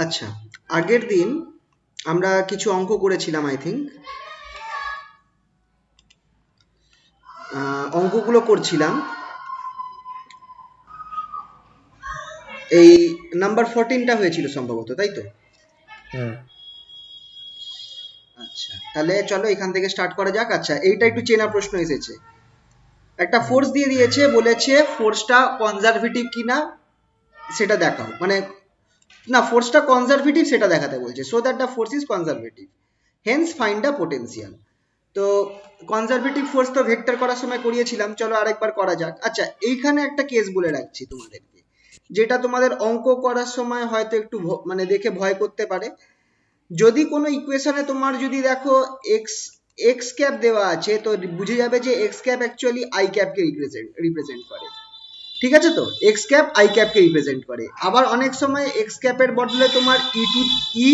আচ্ছা, আগের দিন আমরা কিছু অঙ্ক করেছিলাম আই থিঙ্ক। অঙ্কগুলো করছিলাম এই নাম্বার 14টা হয়েছিল সম্ভবত, তাই তো? হ্যাঁ আচ্ছা, তাহলে চলো এখান থেকে স্টার্ট করা যাক। আচ্ছা, এইটা একটু চেনা প্রশ্ন এসেছে। একটা হুম, ফোর্স দিয়ে দিয়েছে, বলেছে ফোর্সটা কনজারভেটিভ কিনা সেটা দেখাও, মানে না, ফোর্সটা কনজারভেটিভ সেটা দেখাতে বলছে। So that the force is conservative, hence find the potential. তো কনজারভেটিভ ফোর্স তো ভেক্টর করার সময় করিয়েছিলাম, চলো আরেকবার করা যাক। আচ্ছা, এইখানে একটা কেস বলে রাখছি তোমাদেরকে, যেটা তোমাদের অঙ্ক করার সময় হয়তো একটু মানে দেখে ভয় করতে পারে। যদি কোনো ইকুয়েশনে তোমার যদি দেখো এক্স এক্স ক্যাপ দেওয়া আছে, তো বুঝে যাবে যে এক্স ক্যাপ অ্যাকচুয়ালি আই ক্যাপকে রিপ্রেজেন্ট করে। ঠিক আছে, তো এক্স ক্যাপ আই ক্যাপকে রিপ্রেজেন্ট করে। আবার অনেক সময় এক্স ক্যাপের বদলে তোমার ই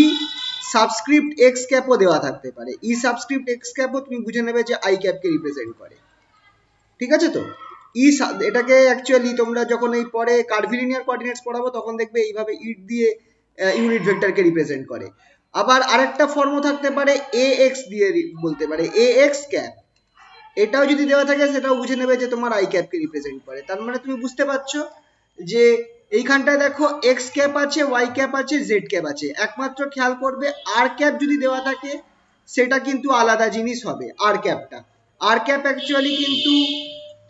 সাবস্ক্রিপ্ট এক্স ক্যাপও দেওয়া থাকতে পারে। ই সাবস্ক্রিপ্ট এক্স ক্যাপও তুমি বুঝে নেবে যে আই ক্যাপকে রিপ্রেজেন্ট করে। ঠিক আছে, তো এটাকে অ্যাকচুয়ালি তোমরা যখন এই পরে কার্ভিলিনিয়ার কোঅর্ডিনেটস পড়াবো তখন দেখবে এইভাবে ইট দিয়ে ইউনিট ভেক্টরকে রিপ্রেজেন্ট করে। আবার আরেকটা ফর্মও থাকতে পারে এ এক্স দিয়ে বলতে পারে এ এক্স ক্যাপ, এটাও যদি দেওয়া থাকে সেটাও বুঝে নেবে যে তোমার আই ক্যাপকে রিপ্রেজেন্ট করে। তার মানে তুমি বুঝতে পারছো যে এইখানটায় দেখো এক্স ক্যাপ আছে, ওয়াই ক্যাপ আছে, জেড ক্যাপ আছে। একমাত্র খেয়াল করবে আর ক্যাপ যদি দেওয়া থাকে সেটা কিন্তু আলাদা জিনিস হবে। আর ক্যাপটা, আর ক্যাপ অ্যাকচুয়ালি কিন্তু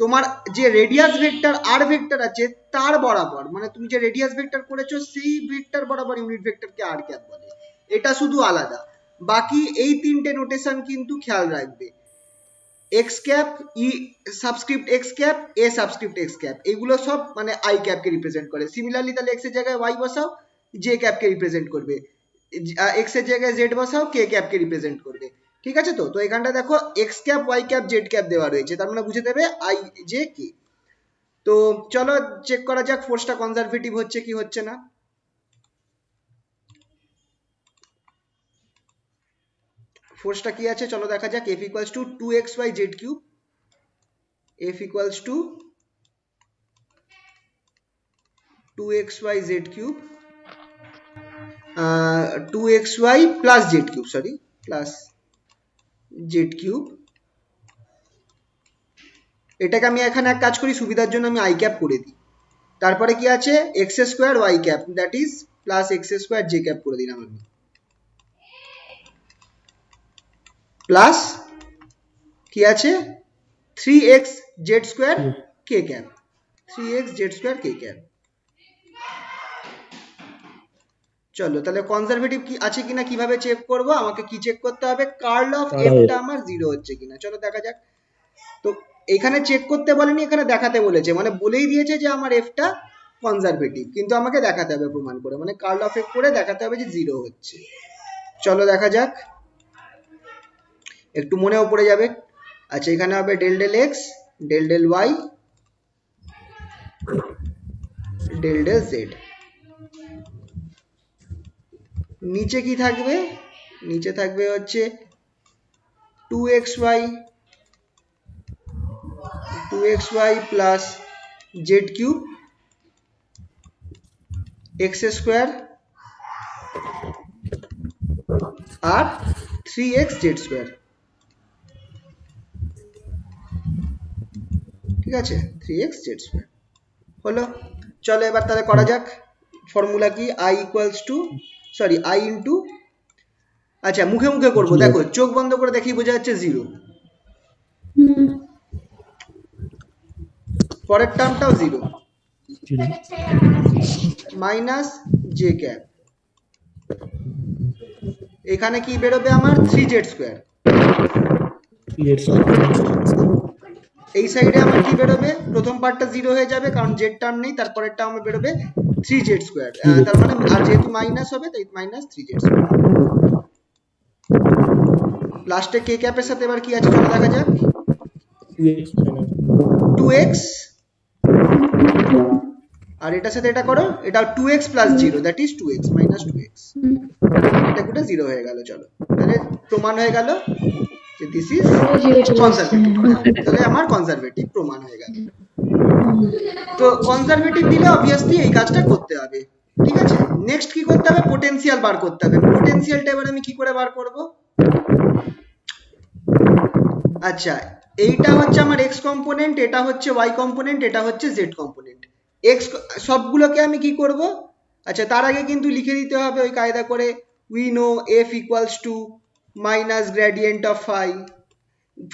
তোমার যে রেডিয়াস ভেক্টর আর ভেক্টর আছে তার বরাবর, মানে তুমি যে রেডিয়াস ভেক্টর করেছো সেই ভেক্টর বরাবর ইউনিট ভেক্টরকে আর ক্যাপ বলে। এটা শুধু আলাদা, বাকি এই তিনটে নোটেশন কিন্তু খেয়াল রাখবে। এক্স ক্যাপ, ই সাবস্ক্রিপ্ট এক্স ক্যাপ, এ সাবস্ক্রিপ্ট এক্স ক্যাপ, এগুলো সব মানে আই ক্যাপকে রিপ্রেজেন্ট করে। সিমিলারলি তাহলে এক্স এর জায়গায় ওয়াই বসাও, জে ক্যাপকে রিপ্রেজেন্ট করবে। এক্স এর জায়গায় জেড বসাও, কে ক্যাপকে রিপ্রেজেন্ট করবে। ঠিক আছে, তো তো এখানটা দেখো x cap, y cap, z cap দেওয়া রয়েছে, তার মানে বুঝে দেবে আই জে কে। তো চলো চেক করা যাক ফোর্সটা কনজারভেটিভ হচ্ছে কি হচ্ছে না। ফোর্সটা কি আছে চলো দেখা যাক। F equals two 2xy Z cube, F equals two 2xy z cube, 2xy plus z cube, sorry plus z cube. এটাকে আমি এখানে এক কাজ করি, সুবিধার জন্য আমি আই ক্যাপ করে দিই। তারপরে কি আছে x square y cap, that is plus x square j cap করে দিলাম আমি, প্লাস কি আছে 3x z square k cap, 3x z square k cap. চলো তাহলে কনজারভেটিভ কি আছে কিনা কিভাবে চেক করব, আমাকে কি চেক করতে হবে, কার্ল অফ এফটা আমার জিরো হচ্ছে কিনা। চলো দেখা যাক। তো এখানে চেক করতে বলেনি, এখানে দেখাতে বলেছে, মানে বলেই দিয়েছে যে আমার এফটা কনজারভেটিভ, কিন্তু আমাকে দেখাতে হবে প্রমাণ করে, মানে কার্ল অফ এফ করে দেখাতে হবে যে জিরো হচ্ছে। চলো দেখা যাক, একটু মনেও পড়ে যাবে। আচ্ছা, এখানে হবে del del x, del del y, del del z. নিচে কি থাকবে, নিচে থাকবে হচ্ছে 2xy plus z cube x square আর 3x জেড স্কোয়ার। ঠিক আছে, 3x জেড স্কোয়ার হলো। চলো এবার তাহলে করা যাক। ফর্মুলা কি, I equals to, sorry I into, আচ্ছা মুখে মুখে করবো, দেখো চোখ বন্ধ করে দেখি বোঝা যাচ্ছে জিরো, পরের টার্মটাও জিরো, মাইনাস জে ক্যাপ, এখানে কি বেরোবে আমার 3z স্কোয়ার, এই সাইডে আমার কি বেরোবে, প্রথম পার্টটা জিরো হয়ে যাবে কারণ জেড টার্ম নেই, তারপরেরটা আমার বেরোবে 3z স্কোয়ার, তার মানে আর যেহেতু মাইনাস হবে তাই মাইনাস 3z স্কোয়ার। লাস্টে কে ক্যাপের সাথে এবার কি আছে চলো দেখা যাক, 2x, আর এটার সাথে এটা করো, এটা 2x plus zero, that is 2x minus 2x, এটা গোটা জিরো হয়ে গেল। চলো তাহলে প্রমাণ হয়ে গেল যে দিস ইজ কনজারভেটিভ, তাহলে আমার কনজারভেটিভ প্রমাণ হয়ে গেল। তো কনজারভেটিভ দিলে অবভিয়াসলি এই কাজটা করতে হবে, ঠিক আছে, নেক্সট কি করতে হবে, পোটেনশিয়াল বার করতে হবে। পোটেনশিয়ালটা এবার আমি কি করে বার করব? আচ্ছা, এইটা হচ্ছে আমার এক্স কম্পোনেন্ট, এটা হচ্ছে ওয়াই কম্পোনেন্ট, এটা হচ্ছে জেড কম্পোনেন্ট। এক্স সবগুলোকে আমি কি করব? আচ্ছা, তার আগে কিন্তু লিখে দিতে হবে ওই কায়দা করে, we know F equals to minus gradient of phi.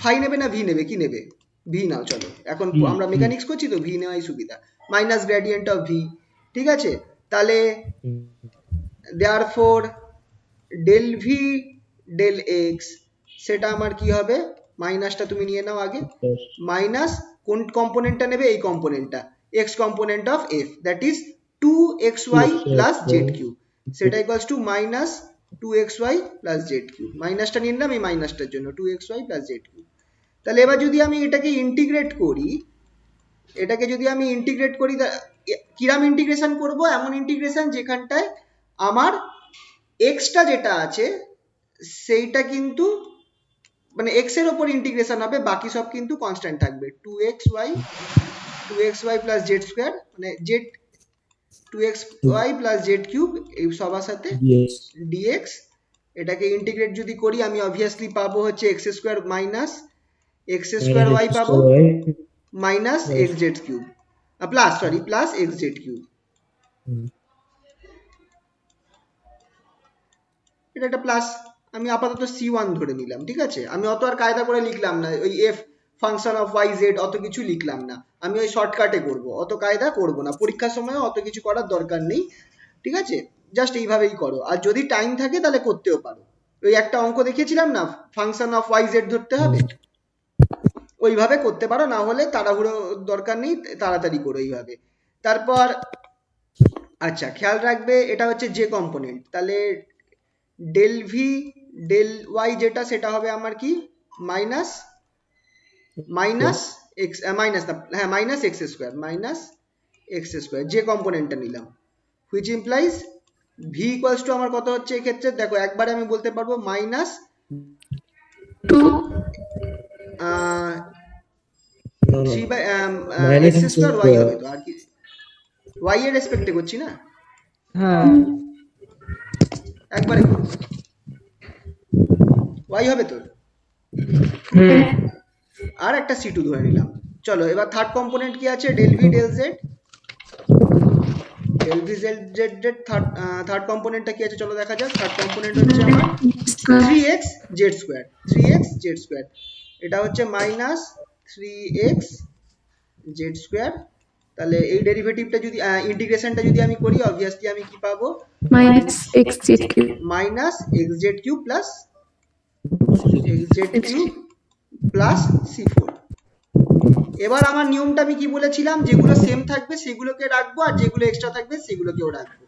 Phi নেবে না ভি নেবে, কি নেবে? ভি নাও, চলো, এখন আমরা মেকানিক্স করছি তো ভি নেওয়াই সুবিধা। মাইনাস গ্রেডিয়েন্ট অফ ভি, ঠিক আছে। তাহলে therefore del V del x, সেটা আমার কি হবে, মাইনাসটা তুমি নিয়ে নাও আগে, মাইনাস কোন কম্পোনেন্টটা নেবে, এই কম্পোনেন্টটা, x component of f, that is 2xy plus z cube, সেটা equals to minus 2xy plus z cube. মাইনাসটা নিয়ে নিলাম এই মাইনাসটার জন্য, 2xy প্লাস জেড কিউব। তাহলে এবার যদি আমি এটাকে ইন্টিগ্রেট করি, কিরাম ইন্টিগ্রেশন করব, এমন ইন্টিগ্রেশন যেখানটায় আমার এক্সটা যেটা আছে সেইটা কিন্তু মানে এক্স এর ওপর ইন্টিগ্রেশন হবে, বাকি সব কিন্তু কনস্ট্যান্ট থাকবে। 2xy প্লাস জেড স্কোয়ার, মানে Z 2xy plus z cube, এই সবার সাথে dx। এটাকে ইন্টিগ্রেট যদি করি আমি অবভিয়াসলি পাবো হচ্ছে x square minus x square y পাবো, minus x z cube, plus x z cube. এটা একটা প্লাস, আমি আপাতত c1 ধরে নিলাম, ঠিক আছে। আমি অত আর কায়দা করে লিখলাম না, ওই F function of y z অত কিছু লিখলাম না, আমি ওই শর্টকাটে করব, অত কায়দা করব না, পরীক্ষার সময় অত কিছু করার দরকার নেই, ঠিক আছে। জাস্ট এইভাবেই করো, আর যদি টাইম থাকে তাহলে করতেও পারো। ওই একটা অঙ্ক দেখিয়েছিলাম না, ফাংশন অফ ওয়াই জেড ধরতে হবে, ওইভাবে করতে পারো, না হলে তাড়াহুড়ো দরকার নেই, তাড়াতাড়ি করো এইভাবে। তারপর আচ্ছা, খেয়াল রাখবে এটা হচ্ছে যে কম্পোনেন্ট, তাহলে ডেল ভি ডেল ওয়াই যেটা, সেটা হবে আমার কি, মাইনাস মাইনাস এক্স, মাইনাস না, হ্যাঁ minus x square, minus x square যে কম্পোনেন্টটা নিলাম, which implies V equals to আমার কত হচ্ছে এক্ষেত্রে, দেখো একবারে আমি বলতে পারবো minus 3 by x square y হবে তো, আর কি ওয়াই এর রেসপেক্টে করছি না, একবারে করবো, ওয়াই হবে তো, আর একটা c2 ধরে নিলাম। চলো এবার থার্ড কম্পোনেন্ট কি আছে, del V del z, del v z z third কম্পোনেন্টটা কি আছে, চলো দেখা যাক। থার্ড কম্পোনেন্ট হচ্ছে আমার 3x z square, 3x z square, এটা হচ্ছে মাইনাস 3x জেড স্কোয়ার। তাহলে এই ডেরিভেটিভটা যদি ইন্টিগ্রেশনটা যদি আমি করি, অবভিয়াসলি আমি কি পাবো, minus x z cube, minus x z cube plus x z cube plus c4। এবার আমার নিয়মটা আমি কি বলেছিলাম, যেগুলো সেম থাকবে সেগুলোকে রাখবো, আর যেগুলো এক্সট্রা থাকবে সেগুলোকেও রাখবো।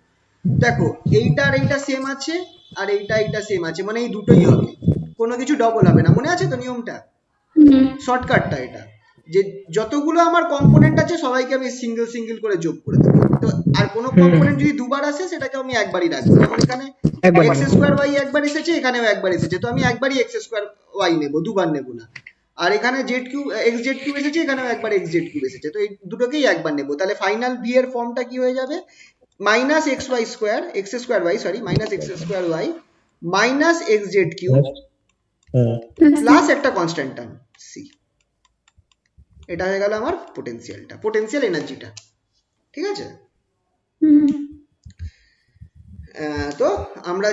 দেখো এইটা আর এইটা সেম আছে, আর এইটা সেম আছে, মানে এই দুটোই হবে, কোনো কিছু ডবল হবে না, মনে আছে তো নিয়মটা, শর্টকাটটা এটা, যে যতগুলো আমার কম্পোনেন্ট আছে সবাইকে আমি সিঙ্গেল সিঙ্গেল করে যোগ করে দেবো। তো আর কোনো কম্পোনেন্ট যদি দুবার আসে সেটাকে আমি একবারই রাখবো, যেমন এখানে এক্স স্কোয়ার ওয়াই একবার এসেছে, এখানেও একবার এসেছে, তো আমি একবারই এক্স স্কোয়ার ওয়াই নেবো, দুবার নেবো না। আর এখানে Z cube x z cube এসেছে, এখানেও একবার এক্স জেড কিউব এসেছে, তো এই দুটোকেই একবার নেবো। তাহলে ফাইনাল ভি এর ফর্মটা কি হয়ে যাবে, minus x y square, x square y, sorry minus x square y minus x z cube plus একটা কনস্ট্যান্ট টার্ম সি। এটা হয়ে গেল আমার পোটেনশিয়ালটা, পোটেনশিয়াল এনার্জিটা, ঠিক আছে। তো আমরা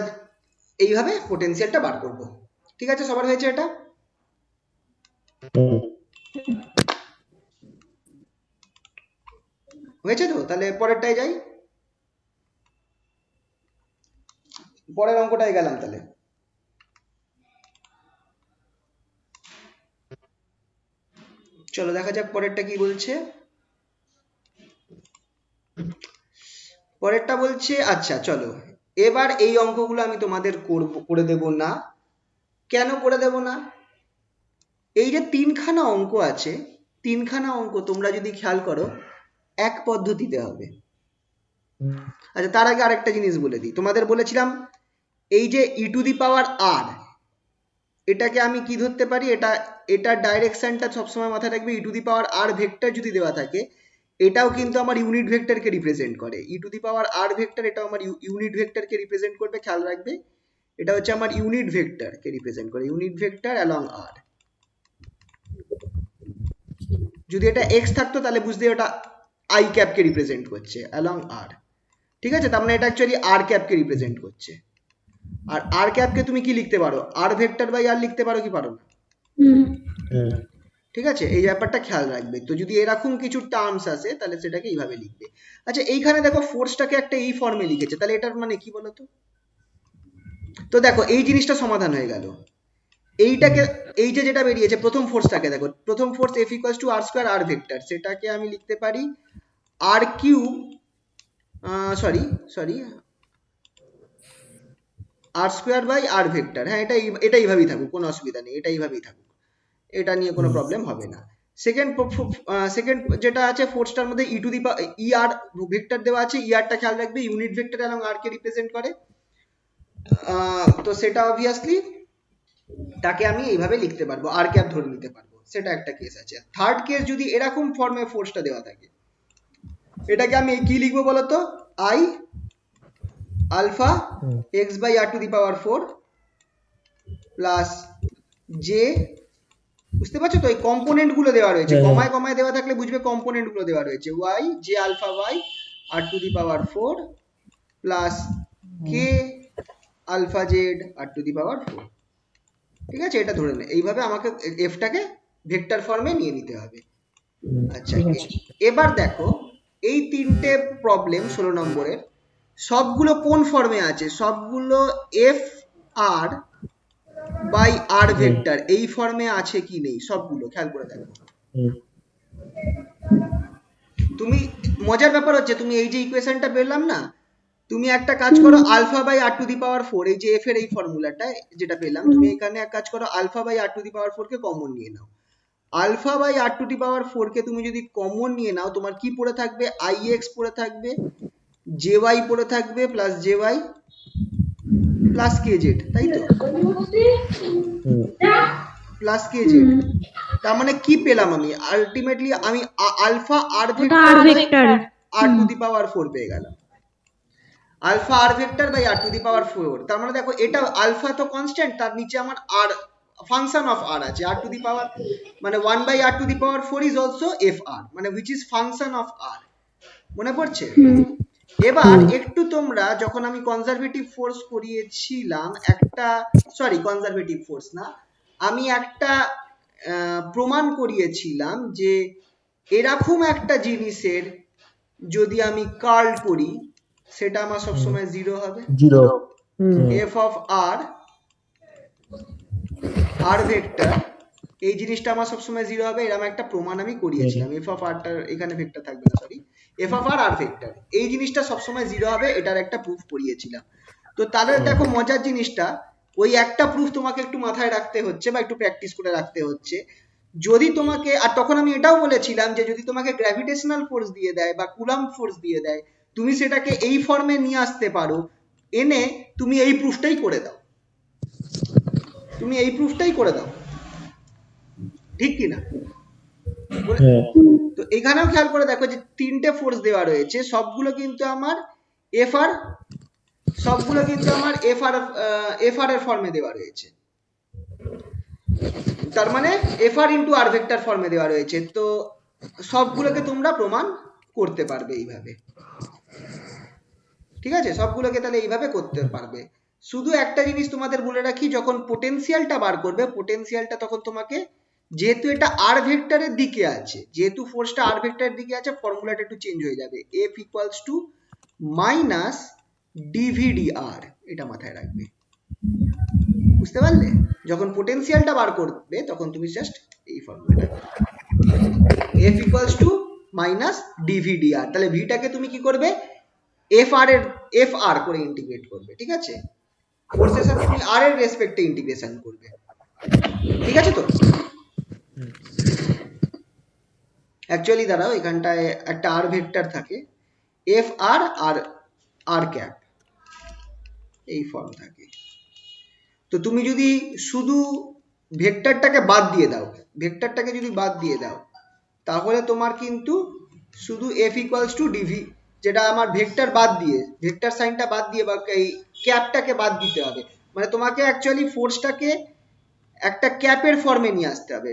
এইভাবে পোটেনশিয়ালটা বার করব, ঠিক আছে, সবার হয়েছে এটা? হয়েছে তো, তাহলে পরেরটায় যাই, পরের অঙ্কটায় গেলাম। তাহলে চলো দেখা যাক পরেরটা কি বলছে। পরেরটা বলছে, আচ্ছা চলো এবার এই অঙ্কগুলো আমি তোমাদের করে দেব না। কেন করে দেব না, এই যে তিনখানা অঙ্ক আছে, তিনখানা অঙ্ক তোমরা যদি খেয়াল করো এক পদ্ধতিতে হবে। আচ্ছা তার আগে আরেকটা জিনিস বলে দিই, তোমাদের বলেছিলাম এই যে ই টু দি পাওয়ার আর, এটাকে আমি কি ধরতে পারি, এটা ডাইরেকশনটা সবসময় মাথায় রাখবে, ই two the power R vector যদি দেওয়া থাকে, এটাও কিন্তু আমার ইউনিট ভেক্টরকে রিপ্রেজেন্ট করে, ই two the power R vector, এটাও আমার ইউনিট ভেক্টরকে রিপ্রেজেন্ট করবে, খেয়াল রাখবে এটা হচ্ছে আমার ইউনিট ভেক্টরকে রিপ্রেজেন্ট করে, ইউনিট ভেক্টর অ্যালং আর। যদি এটা এক্স থাকতো তাহলে বুঝতে ওটা আই ক্যাপকে রিপ্রেজেন্ট করছে অ্যালং আর, ঠিক আছে, তার মানে এটা অ্যাকচুয়ালি আর ক্যাপকে রিপ্রেজেন্ট করছে। আর আর ক্যাপকে তুমি কি লিখতে পারো, আর ভেক্টর বাই আর লিখতে পারো কি পারো না? ঠিক আছে, এই ব্যাপারটা খেয়াল রাখবে। তো যদি এরকম কিছু টার্মস আসে তাহলে সেটাকে এইভাবে লিখবে। আচ্ছা এইখানে দেখো ফোর্সটাকে একটা এই ফর্মে লিখেছে, তাহলে এটার মানে কি বলতো? তো দেখো এই জিনিসটা সমাধান হয়ে গেল। এইটাকে, এই যে যেটা বেরিয়েছে প্রথম ফোর্সটাকে দেখো, প্রথম force f equals to r square r vector, সেটাকে আমি লিখতে পারি r cube, sorry sorry r square by r vector. হ্যাঁ এটা এটা এইভাবেই থাকুক, কোনো অসুবিধা নেই, এটা এইভাবেই থাকুক, এটা নিয়ে কোনো প্রবলেম হবে না। সেকেন্ড সেকেন্ড যেটা আছে ফোর্সটার মধ্যে ই to the E r vector দেওয়া আছে, ই আরটা খেয়াল রাখবে ইউনিট ভেক্টর এবং আর কে রিপ্রেজেন্ট করে। তো সেটা অবভিয়াসলি তাকে আমি এইভাবে লিখতে পারবো, আর ক্যাপ ধরে নিতে পারবো, সেটা একটা কেস আছে। থার্ড কেস যদি এরকম ফর্মে ফোর্সটা দেওয়া থাকে, এটাকে আমি কি লিখবো বলতো, i alpha x by r to the power 4 plus j, বুঝতে পারছো তো, এই কম্পোনেন্ট গুলো দেওয়া রয়েছে, কমায় কমায় দেওয়া থাকলে বুঝবে কম্পোনেন্ট গুলো দেওয়া রয়েছে, y j alpha y r to the power 4 plus k alpha z r to the power 4। ঠিক আছে, এটা ধরে নে, এইভাবে আমাকে এফটাকে ভেক্টর ফর্মে নিয়ে নিতে হবে। আচ্ছা এবার দেখো এই তিনটে প্রবলেম 16 নম্বরের সবগুলো কোন ফর্মে আছে, সবগুলো F r by r vector এই ফর্মে আছে কি নেই, সবগুলো খেয়াল করে দেখো। তুমি মজার ব্যাপার হচ্ছে তুমি এই যে ইকুয়েশনটা পেলাম না, তুমি একটা কাজ করো alpha by r to the power 4, এই যে এফ এর এই ফর্মুলাটা যেটা পেলাম, তুমি এখানে এক কাজ করো alpha by r to the power 4 কে কমন নিয়ে নাও। Alpha by r to the power 4 কে তুমি যদি কমন নিয়ে নাও, তোমার কি পড়ে থাকবে, আই এক্স পড়ে থাকবে, জে ওয়াই পড়ে থাকবে প্লাস জে ওয়াই প্লাস কে জেড, তাই তো, প্লাস কে জেড। তার মানে কি পেলাম আমি আলটিমেটলি, আমি alpha r vector r to the power 4 পেয়ে গেলাম, alpha r vector by r to the power 4। তার মানে দেখো এটা আলফা তো কনস্ট্যান্ট, তার নিচে আমার আর ফাংশন অফ আর আছে, আর টু দি পাওয়ার মানে 1 by r to the power 4 is also f r, মানে which is function of r, মনে পড়ছে? এবার একটু তোমরা যখন আমি কনজারভেটিভ ফোর্স করিয়েছিলাম একটা, সরি কনজারভেটিভ ফোর্স না, আমি একটা প্রমাণ করিয়েছিলাম যে এরকম একটা জিনিসের যদি আমি কার্ল করি সেটা আমার সবসময় জিরো হবে, zero. F of r r vector, এই জিনিসটা আমার সবসময় জিরো হবে, এরকম একটা প্রমাণ আমি করিয়েছিলাম। এফ অফ আরটা এখানে ভেক্টর থাকবে না, sorry, F of r r vector এই জিনিসটা সবসময় জিরো হবে, এটার একটা প্রুফ করিয়েছিলাম। তো তাহলে দেখো মজার জিনিসটা, ওই একটা প্রুফ তোমাকে একটু মাথায় রাখতে হচ্ছে বা একটু প্র্যাকটিস করে রাখতে হচ্ছে। যদি তোমাকে, আর তখন আমি এটাও বলেছিলাম যে যদি তোমাকে গ্র্যাভিটেশনাল ফোর্স দিয়ে দেয় বা কুলাম্ব ফোর্স দিয়ে দেয়, তুমি সেটাকে এই ফর্মে নিয়ে আসতে পারো, এনে তুমি এই প্রুফটাই করে দাও, তুমি এই প্রুফটাই করে দাও, ঠিক কি না? তো এখানেও খেয়াল করে দেখো যে তিনটে ফোর্স দেওয়া রয়েছে, সবগুলো কিন্তু আমার এফ আর, সবগুলো কিন্তু আমার এফ আর এর ফর্মে দেওয়া রয়েছে, তার মানে এফ আর ইন্টু আর ভেক্টর ফর্মে দেওয়া রয়েছে। তো সবগুলোকে তোমরা প্রমাণ করতে পারবে এইভাবে, ঠিক আছে, সবগুলোকে তাহলে এইভাবে করতে পারবে। শুধু একটা জিনিস তোমাদের বলে রাখি, যখন পোটেনশিয়ালটা বার করবে, পোটেনশিয়ালটা তখন তোমাকে, যেহেতু এটা আর ভেক্টরের দিকে আছে, যেহেতু ফোর্সটা আর ভেক্টরের দিকে আছে, ফর্মুলাটা একটু চেঞ্জ হয়ে যাবে, এফ ইকুয়ালস টু মাইনাস ডিভিডিআর, এটা মাথায় রাখবে, বুঝতে পারলে? যখন পোটেনশিয়ালটা বার করবে তখন তুমি জাস্ট এই ফর্মুলাটা, এফ ইকুয়ালস টু মাইনাস ডিভিডিআর, তাহলে ভিটাকে তুমি কি করবে, এফ আর এর এফ আর করে ইন্টিগ্রেট করবে, ঠিক আছে, ফোর্সের সাথে তুমি আর এর রেসপেক্টে ইন্টিগ্রেশন করবে, ঠিক আছে? তো অ্যাকচুয়ালি দাঁড়াও, এখানটায় একটা আর ভেক্টর থাকে, এফ আর আর আর ক্যাপ এই ফর্ম থাকে। তো তুমি যদি শুধু ভেক্টরটাকে বাদ দিয়ে দাও, ভেক্টরটাকে যদি বাদ দিয়ে দাও, তাহলে তোমার কিন্তু শুধু এফ ইকুয়ালস টু ডিভি, যেটা আমার ভেক্টর বাদ দিয়ে, ভেক্টর সাইনটা বাদ দিয়ে বা এই ক্যাপটাকে বাদ দিতে হবে, মানে তোমাকে অ্যাকচুয়ালি ফোর্সটাকে একটা ক্যাপের ফর্মে নিয়ে আসতে হবে।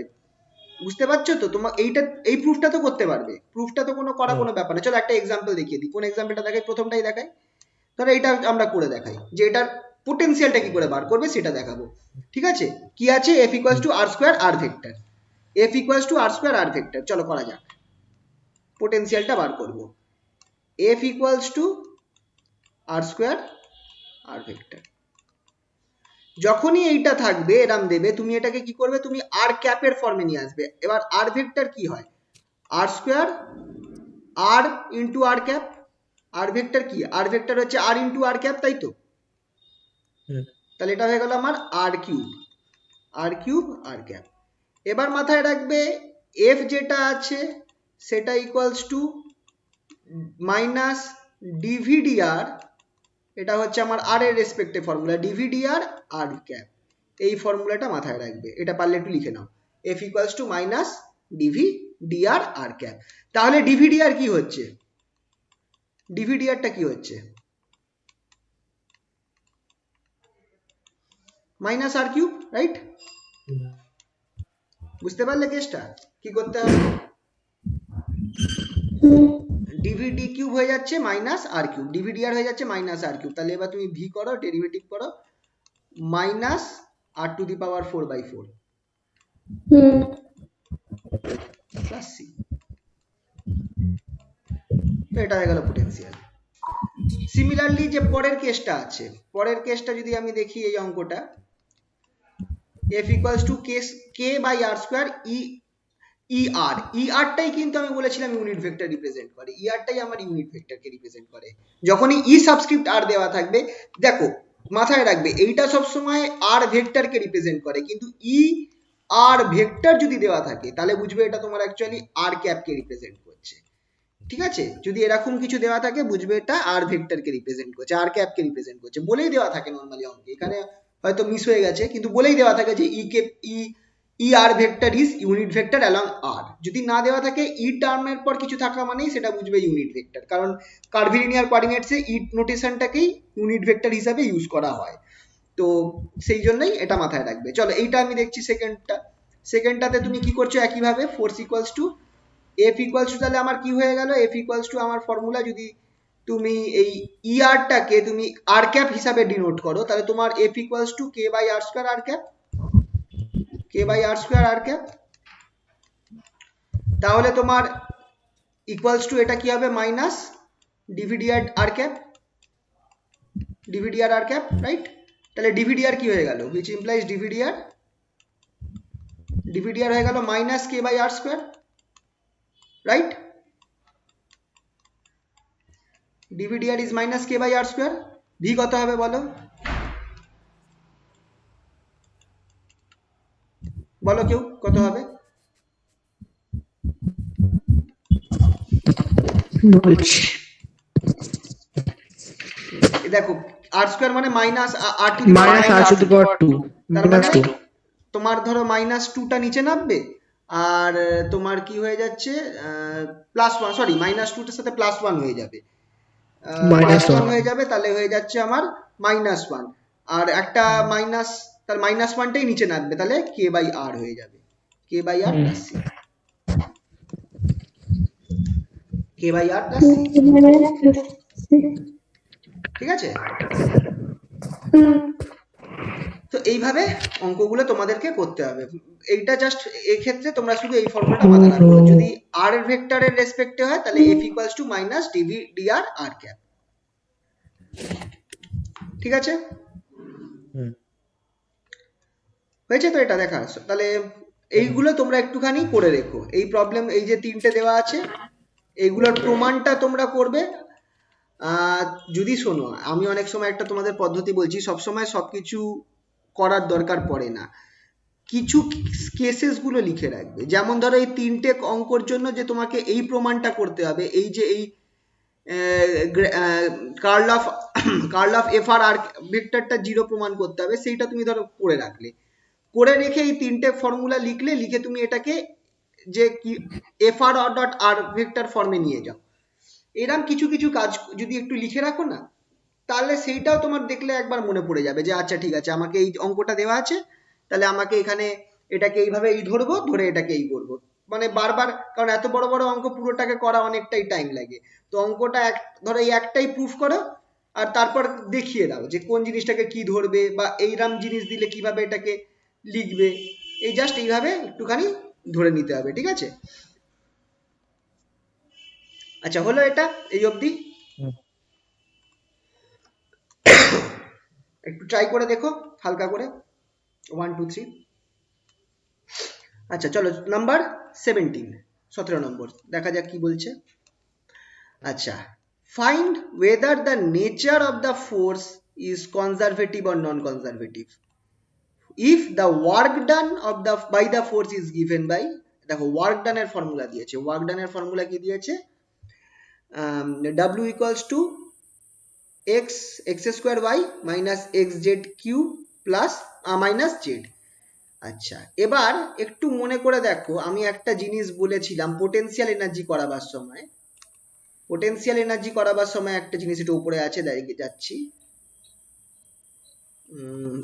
বুঝতে পারছো তো? তোমার এইটা, এই প্রুফটা তো করতে পারবে, প্রুফটা তো কোনো ব্যাপার না। চলো একটা এক্সাম্পল দেখিয়ে দিই। কোন এক্সাম্পলটা দেখাই? প্রথমটাই দেখাই। ধরো এটা আমরা করে দেখাই যে এটার পোটেনশিয়ালটা কি করে বার করবে সেটা দেখাবো। ঠিক আছে? কি আছে? F equals to r square r vector, F equals to r square r vector. চলো করা যাক, পোটেনশিয়ালটা বার করব। F equals to r square r vector. যখনই এইটা থাকবে এরম দেবে, তুমি এটাকে কি করবে? তুমি আর ক্যাপের ফর্মে নিয়ে আসবে। এবার আর ভেক্টর কি হয়? আর স্কোয়ার আর ইন্টু আর ক্যাপ। আর ভেক্টর কি? আর ভেক্টর হচ্ছে আর ইন্টু আর ক্যাপ, তাই তো? তাহলে এটা হয়ে গেল আমার আর কিউব, আর কিউব আর ক্যাপ। এবার মাথায় রাখবে এফ যেটা আছে সেটা ইকুয়ালস টু মাইনাস ডিভিডিআর, এটা হচ্ছে আমার আর এর রেসপেক্টে ফর্মুলা, ডিভিডিআর আর ক্যাপ। এই ফর্মুলাটা মাথায় রাখবে, এটা পারলে একটু লিখে নাও। F equals to minus ডিভিডিআর r cap. তাহলে ডিভিডিআর কি হচ্ছে? ডিভিডিআরটা কি হচ্ছে? Minus r cube, right? বুঝতে পারলে কেসটা? কি করতে হবে? ডিভিডি কিউব হয়ে যাচ্ছে মাইনাস আর কিউব, ডিভিডিআর হয়ে যাচ্ছে মাইনাস আর কিউব। তাহলে এবার তুমি ভি করো, ডেরিভেটিভ করো, minus r to the power 4/4 plus C. তো এটা হয়ে গেল পোটেনশিয়াল। সিমিলারলি যে পরের কেসটা আছে, পরের কেসটা যদি আমি দেখি, এই অঙ্কটা f equals to k by r square ইআরটাই কিন্তু আমি বলেছিলাম ইউনিট ভেক্টর রিপ্রেজেন্ট করে, ইআরটাই আমার ইউনিট ভেক্টরকে রিপ্রেজেন্ট করে। যখনই ই সাবস্ক্রিপ্ট আর দেওয়া থাকবে, দেখো মাথায় রাখবে এইটা সবসময় আর ভেক্টরকে রিপ্রেজেন্ট করে, কিন্তু ই আর ভেক্টর যদি দেওয়া থাকে তাহলে বুঝবে এটা তোমার অ্যাকচুয়ালি আর ক্যাপকে রিপ্রেজেন্ট করছে। ঠিক আছে? যদি এরকম কিছু দেওয়া থাকে বুঝবে এটা আর ভেক্টরকে রিপ্রেজেন্ট করছে, আর ক্যাপকে রিপ্রেজেন্ট করছে। বলেই দেওয়া থাকে নর্মালি অঙ্কে, এখানে হয়তো মিস হয়ে গেছে, কিন্তু বলেই দেওয়া থাকে যে e r vector is unit vector along r. যদি না দেওয়া থাকে ই টার্মের পর কিছু থাকা মানেই সেটা বুঝবে ইউনিট ভেক্টর, কারণ কার্ভিলিনিয়ার কোঅর্ডিনেটসে ই নোটেশনটাকেই ইউনিট ভেক্টর হিসাবে ইউজ করা হয়। তো সেই জন্যই এটা মাথায় রাখবে। চলো এইটা আমি দেখছি সেকেন্ডটা। সেকেন্ডটাতে তুমি কি করছো? একইভাবে force equals to F equals two, তাহলে আমার কি হয়ে গেল? এফ ইকুয়ালস টু আমার ফর্মুলা, যদি তুমি এই ইআরটাকে তুমি আর ক্যাপ হিসাবে ডিনোট করো, তাহলে তোমার F equals to k by r square r cap, k by r square r cap. তাহলে তোমার ইকুয়ালস টু এটা কি হবে? Minus ডিভিডিআর r cap, d V d r r cap, right? তাহলে ডিভিডিআর কি হয়ে গেল? which implies ডিভিডিআর হয়ে গেল minus k by r square, right? D v d r is minus k by r square. V কত হবে বলো? বলো কেউ কত হবে? বলছি দেখো আর স্কোয়ার মানে minus r to the minus r to the power 2 তার minus মানে 2 তোমার ধরো মাইনাস টুটা নিচে নামবে, আর তোমার কি হয়ে যাচ্ছে? প্লাস ওয়ান, সরি মাইনাস টুটার সাথে প্লাস ওয়ান হয়ে যাবে, প্লাস minus ওয়ান 1 হয়ে যাবে, তাহলে হয়ে যাচ্ছে আমার মাইনাস ওয়ান। আর একটা মাইনাস, তার মাইনাস ওয়ানটাই নিচে নামবে, তাহলে কে বাই আর হয়ে যাবে, k by r plus c, k by r plus c. ঠিক আছে? তো এইভাবে অঙ্কগুলো তোমাদেরকে করতে হবে। এইটা জাস্ট এক্ষেত্রে তোমরা শুধু এই ফর্মুলাটা মাথায় রাখো, যদি আর ভেক্টরের রেসপেক্টে হয় তাহলে F equals to minus d V d r r cap. ঠিক আছে? হয়েছে তো এটা দেখা? তাহলে এইগুলো তোমরা একটুখানি করে রেখো, এই প্রবলেম, এই যে তিনটে দেওয়া আছে এইগুলোর প্রমাণটা তোমরা করবে। যদি শোনো, আমি অনেক সময় একটা তোমাদের পদ্ধতি বলছি, সবসময় সবকিছু করার দরকার পড়ে না, কিছু কেসেস গুলো লিখে রাখবে। যেমন ধরো এই তিনটে অঙ্কর জন্য যে তোমাকে এই প্রমাণটা করতে হবে, এই যে এই কার্ল অফ এফ আর ভেক্টরটা জিরো প্রমাণ করতে হবে, সেইটা তুমি ধরো করে রাখলে, করে রেখে এই তিনটে ফর্মুলা লিখলে, লিখে তুমি এটাকে যে কি FR ডট আর ভেক্টর ফর্মে নিয়ে যাও, এরকম কিছু কিছু কাজ যদি একটু লিখে রাখো না, তাহলে সেইটাও তোমার দেখলে একবার মনে পড়ে যাবে যে আচ্ছা ঠিক আছে আমাকে এই অঙ্কটা দেওয়া আছে, তাহলে আমাকে এখানে এটাকে এইভাবে এই ধরবো, ধরে এটাকে এই করবো। মানে বারবার, কারণ এত বড় বড় অঙ্ক পুরোটাকে করা অনেকটাই টাইম লাগে। তো অঙ্কটা ধরো এই একটাই প্রুফ করো, আর তারপর দেখিয়ে দাও যে কোন জিনিসটাকে কি ধরবে, বা এইরাম জিনিস দিলে কিভাবে এটাকে লিখবে। এই জাস্ট এইভাবে একটুখানি ধরে নিতে হবে, ঠিক আছে? আচ্ছা, হলো এটা এই অবধি? একটু ট্রাই করে দেখো হালকা করে, 1 2 3। আচ্ছা চলো, নাম্বার 17 নম্বর দেখা যাক কি বলছে। আচ্ছা, find whether the nature of the force is conservative or non conservative if the work done of the by the force is given by, দেখো ওয়ার্ক ডানের ফর্মুলা দিয়েছে, ওয়ার্ক ডানের ফর্মুলা কি দিয়েছে, W equals to x square y minus x z q plus minus z. আচ্ছা, এবার একটু মনে করে দেখো, আমি একটা জিনিস বলেছিলাম পোটেনশিয়াল এনার্জি করাবার সময়, পোটেনশিয়াল এনার্জি করাবার সময় একটা জিনিস এটা উপরে আছে, দাঁড়িয়ে যাচ্ছি,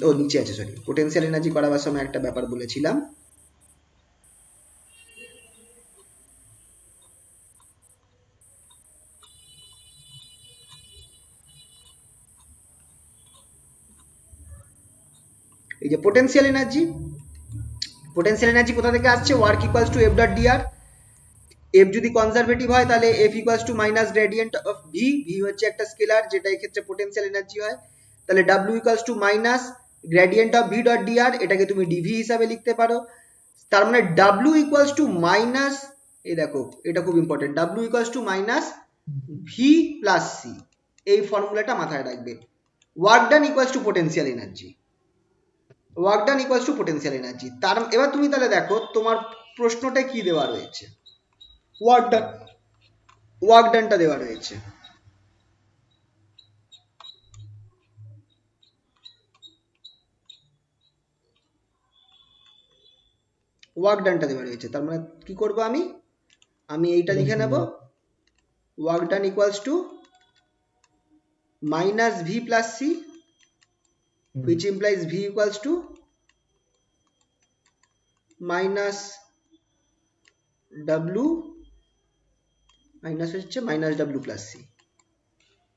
ও নিচে আছে, সরি, পোটেনশিয়াল এনার্জি করাবার সময় একটা ব্যাপার বলেছিলাম, এই যে পোটেনশিয়াল এনার্জি, পোটেনশিয়াল এনার্জি কোথা থেকে আসছে, work equals to F dot d r. F যদি কনজারভেটিভ হয় তাহলে F equals to minus gradient of V, V হচ্ছে একটা স্কেলার যেটা এই ক্ষেত্রে পোটেনশিয়াল এনার্জি হয়, তাহলে W equals to minus gradient of V dot d r, এটাকে তুমি ডিভি হিসাবে লিখতে পারো। তার মানে ডাব্লিউ ইকুয়ালস টু মাইনাস, এই দেখো এটা খুব important, W equals to minus V plus C, এই ফর্মুলাটা মাথায় রাখবে। Work done equals to potential energy, work done equals to potential energy. তার এবার তুমি তাহলে দেখো তোমার প্রশ্নটা কি দেওয়া রয়েছে, ওয়ার্ক ডান, ওয়ার্ক ডানটা দেওয়া রয়েছে, ওয়ার্ক ডানটা দেওয়া রয়েছে। তার মানে কি করব আমি, আমি এইটা লিখে নেব, work done equals to minus V plus c, which implies v equals to minus w minus হচ্ছে minus w plus c,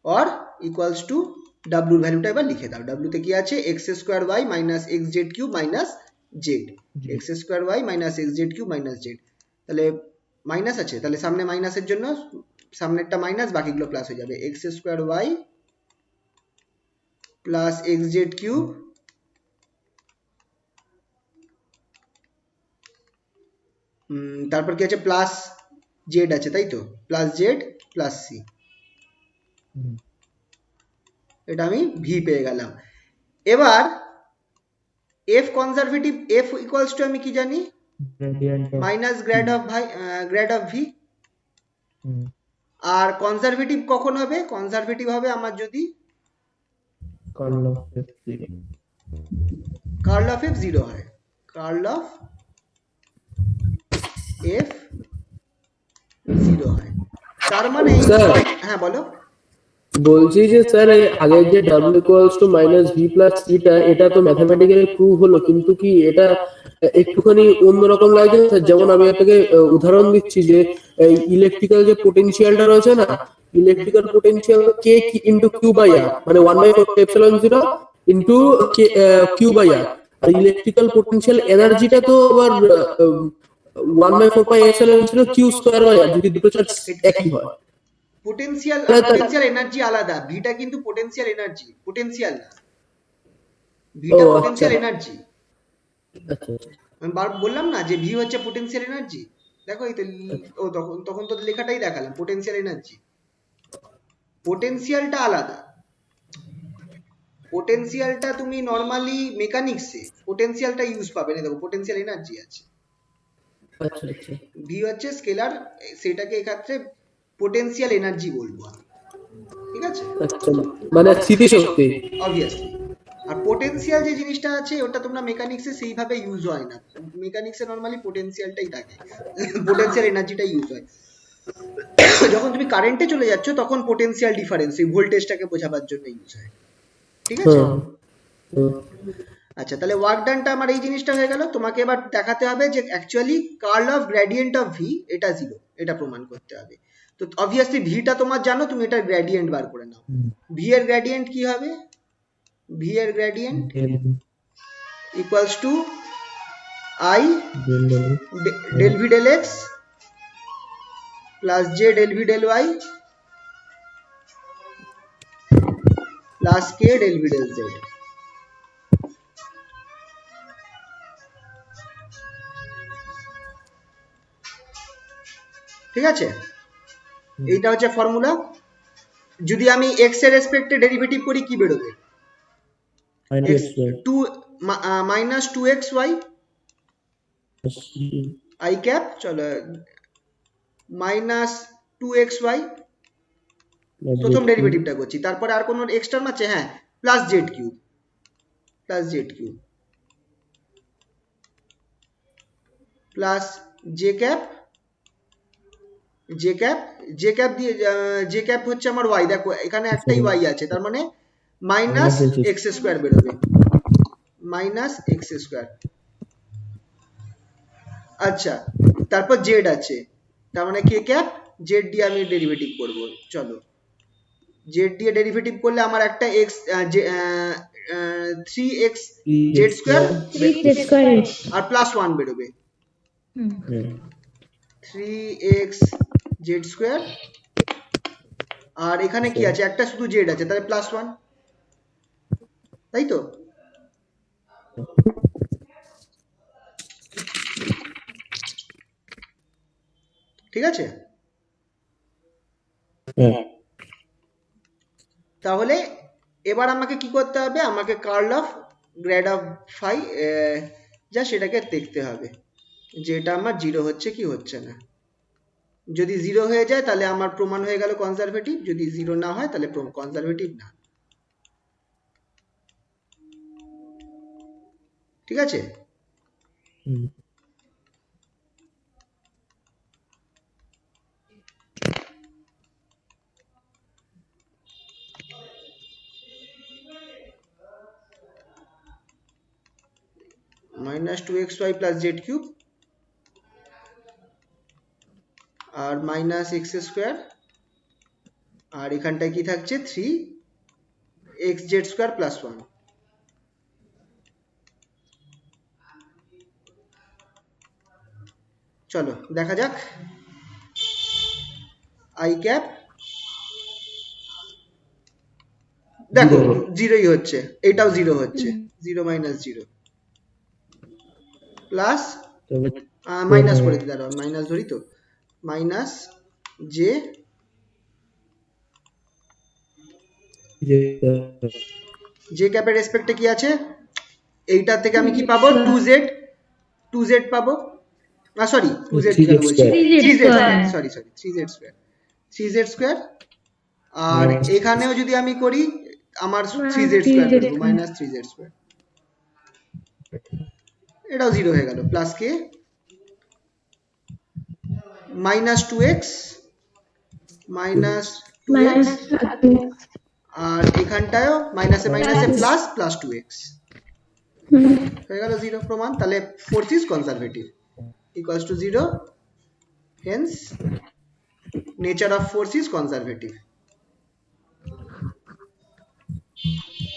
or equals to w এর ভ্যালুটা এবার লিখে দাও, w তে কি আছে, x square y minus x z cube minus z, x square y minus x z cube minus z, তাহলে মাইনাস আছে, তাহলে সামনে মাইনাসের জন্য সামনেরটা মাইনাস, বাকিগুলো প্লাস হয়ে যাবে, x square y plus x z cube তারপর কি আছে, প্লাস জেড আছে, তাই তো, প্লাস জেড প্লাস সি, এটা আমি ভি পেয়ে গেলাম। এবার F conservative, F equals to আমি কি জানি, মাইনাস গ্র্যাড অফ ভাই, গ্র্যাড অফ ভি। আর কনজারভেটিভ কখন হবে, কনজারভেটিভ হবে আমার যদি কার্ল অফ এফ 0 হয়, কার্ল অফ এফ 0 হয়, তার মানে হ্যাঁ বলো। বলছি যে স্যার এই আগের যে w equals to minus V plus সিটা, এটা তো ম্যাথমেটিক্যালি প্রুভ হলো, কিন্তু কি এটা একটুখানি অন্যরকম লাগছে স্যার। যেমন আমি আপনাকে উদাহরণ দিচ্ছি যে এই ইলেকট্রিক্যাল যে পোটেনশিয়ালটা রয়েছে না, electrical potential k into q by r, মানে 1/4 epsilon 0 into q by r. আর ইলেকট্রিক্যাল পোটেনশিয়াল এনার্জিটা তো আবার 1/4 pi epsilon 0 q square by r, যদি দুটো চার্জ একই হয়। পোটেনশিয়াল এনার্জি আলাদা, ভিটা কিন্তু পোটেনশিয়াল এনার্জি, পোটেনশিয়াল না, ভিটা পোটেনশিয়াল এনার্জি। আমি বললাম না যে ভি হচ্ছে পোটেনশিয়াল এনার্জি, দেখো এই তো, ও তখন তো লেখাটাই দেখালাম, পোটেনশিয়াল এনার্জি, পোটেনশিয়ালটা আলাদা। পোটেনশিয়ালটা তুমি নরমালি মেকানিক্সে পোটেনশিয়ালটা ইউজ পাবে না, দেখো পোটেনশিয়াল এনার্জি আছে, ভি হচ্ছে স্কেলার, সেটাকে এক্ষেত্রে পোটেনশিয়াল এনার্জি বলবো আমি, ঠিক আছে, মানে স্থিতিশক্তি অবভিয়াসলি। আর পোটেনশিয়াল যে জিনিসটা আছে ওটা তোমরা মেকানিক্সে সেইভাবে ইউজ হয় না, মেকানিক্সে নর্মালি পোটেনশিয়ালটাই থাকে, পোটেনশিয়াল এনার্জিটাই ইউজ হয়। যখন তুমি কারেন্টে চলে যাচ্ছ তখন পোটেনশিয়াল ডিফারেন্স এই ভোল্টেজটাকে বোঝাবার জন্য ইউজ হয়, ঠিক আছে? হ্যাঁ হ্যাঁ। আচ্ছা, তাহলে ওয়ার্ক ডানটা আমার এই জিনিসটা হয়ে গেল। তোমাকে এবার দেখাতে হবে যে actually curl of gradient of V এটা জিরো, এটা প্রমাণ করতে হবে। তো অবভিয়াসলি ভিটা তোমার জানো, তুমি এটা গ্রেডিয়েন্ট বার করে নাও। ভি এর গ্রেডিয়েন্ট কি হবে? ভি এর gradient equals to i del V del x plus j del V del y plus k del V del z. ঠিক আছে, এইটা হচ্ছে ফর্মুলা। যদি আমি এক্স এর রেসপেক্টে ডেরিভেটিভ করি কি বেরোবে? Two minus two x y i cap, চলো মাইনাস টু এক্স ওয়াই প্রথম ডেরিভেটিভটা করছি, তারপরে আর কোনো এক্স টার্ম আছে? হ্যাঁ, plus z cube, plus z cube plus J cap, J cap, J cap দিয়ে জে ক্যাপ হচ্ছে আমার ওয়াই, দেখো এখানে একটাই ওয়াই আছে, তার মানে মাইনাস এক্স স্কোয়ার বেরোবে, মাইনাস এক্স স্কোয়ার। আচ্ছা, তারপর জেড আছে, তার মানে কে ক্যাপ, জেড দিয়ে আমি ডেরিভেটিভ করব। চলো, জেড দিয়ে ডেরিভেটিভ করলে আমার একটা x three x z square আর প্লাস ওয়ান বেরোবে, থ্রি এক্স জেড স্কোয়ার, আর এখানে কি আছে? একটা শুধু জেড আছে, তাহলে প্লাস ওয়ান, তাই তো? ঠিক আছে, তাহলে এবার আমাকে কি করতে হবে? আমাকে curl of grad of phi যা সেটাকে দেখতে হবে যে এটা আমার জিরো হচ্ছে কি হচ্ছে না। যদি জিরো হয়ে যায় তাহলে আমার প্রমাণ হয়ে গেল কনজারভেটিভ, যদি জিরো না হয় তাহলে কনজারভেটিভ না। ঠিক আছে, minus two x y plus z cube আর মাইনাস এক্স স্কোয়ার, আর এখানটায় কি থাকছে? Three x z square plus one. চলো দেখা যাক। আই ক্যাপ, দেখো জিরোই হচ্ছে, এটাও জিরো হচ্ছে, zero minus zero plus minus করে দিই, দাঁড়াও মাইনাস ধরি তো, মাইনাস জে জে ক্যাপের রেসপেক্টে কি আছে? এইটা থেকে আমি কি পাবো? টু জেড পাবো, না সরি টু জেড কেন বলছি, three z, sorry sorry three z square, আর এখানেও যদি আমি করি আমার থ্রি জেড স্কোয়ার করবো, মাইনাস থ্রি জেড স্কোয়ার, এটাও জিরো হয়ে গেল, plus k minus two x minus two x, আর এখানটায়ও মাইনাসে মাইনাসে প্লাস প্লাস টু এক্স হয়ে গেল জিরো প্রমাণ। তাহলে force is conservative equals to zero, hence nature of force is conservative.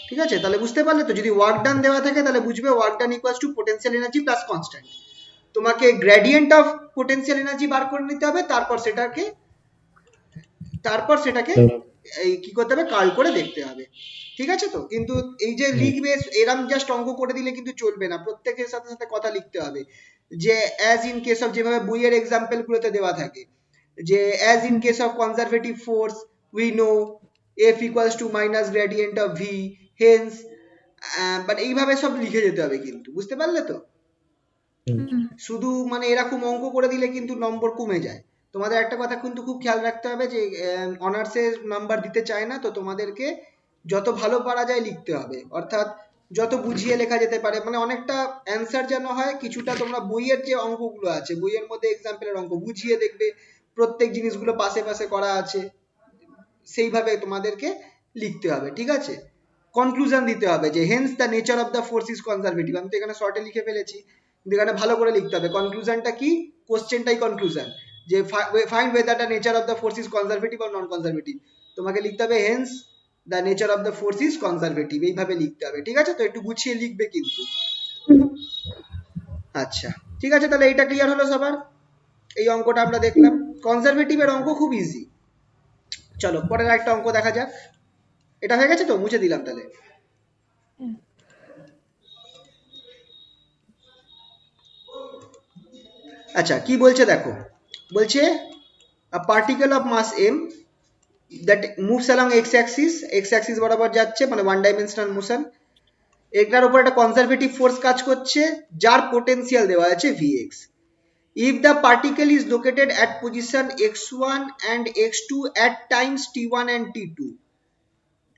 ঠিক আছে, তাহলে বুঝতে পারলে তো? যদি ওয়ার্ক ডান দেওয়া থাকে তাহলে বুঝবে work done equals to potential energy plus constant. তোমাকে gradient of potential energy bar করে নিতে হবে, তারপর সেটাকে এই কি করতে হবে? কার্ল করে দেখতে হবে। ঠিক আছে তো? কিন্তু এই যে লিখবে এরম জাস্ট অঙ্ক করে দিলে কিন্তু চলবে না, প্রত্যেকের সাথে সাথে কথা লিখতে হবে, যে অ্যাজ ইন কেস অফ, যেভাবে বইয়ের এক্সাম্পল গুলোতে দেওয়া থাকে, যে as in case of conservative force we know F equals to minus gradient of V, hence, but এইভাবে সব লিখে যেতে হবে কিন্তু, বুঝতে পারলে তো? শুধু মানে এরকম অঙ্ক করে দিলে কিন্তু নম্বর কমে যায়। তোমাদের একটা কথা কিন্তু খুব খেয়াল রাখতে হবে যে অনার্সে নাম্বার দিতে চায় না, তো তোমাদেরকে যত ভালো পারা যায় লিখতে হবে, অর্থাৎ যত বুঝিয়ে লেখা যেতে পারে, মানে অনেকটা অ্যান্সার যেন হয় কিছুটা তোমরা বইয়ের যে অঙ্কগুলো আছে বইয়ের মধ্যে এক্সাম্পলের অঙ্ক বুঝিয়ে দেখবে, প্রত্যেক জিনিসগুলো পাশে পাশে করা আছে, সেইভাবে তোমাদেরকে লিখতে হবে, ঠিক আছে। কনক্লুশন দিতে হবে যে hence the nature of the force is conservative, আমি তো এখানে শর্টে লিখে ফেলেছি, কিন্তু এখানে ভালো করে লিখতে হবে কনক্লুশনটা কি, কোশ্চেনটাই কনক্লুশন, যে find whether the nature of the force is conservative or non conservative, তোমাকে লিখতে হবে hence the nature of the force is conservative, এইভাবে লিখতে হবে, ঠিক আছে। তো একটু গুছিয়ে লিখবে কিন্তু। আচ্ছা, ঠিক আছে, তাহলে এইটা ক্লিয়ার হলো সবার, এই অঙ্কটা আমরা দেখলাম। কনজারভেটিভের অঙ্ক খুব ইজি। চলো পরের একটা অঙ্ক দেখা যাক। এটা হয়ে গেছে তো, মুছে দিলাম তাহলে। আচ্ছা কি বলছে দেখো, বলছে a particle of mass m that moves along x axis বরাবর যাচ্ছে, মানে ওয়ান ডাইমেনশনাল মোশন, এটার উপর একটা কনজারভেটিভ ফোর্স কাজ করছে যার পোটেনশিয়াল দেওয়া আছে vx. If the particle is located at position x1 and x2 at times t1 and t2,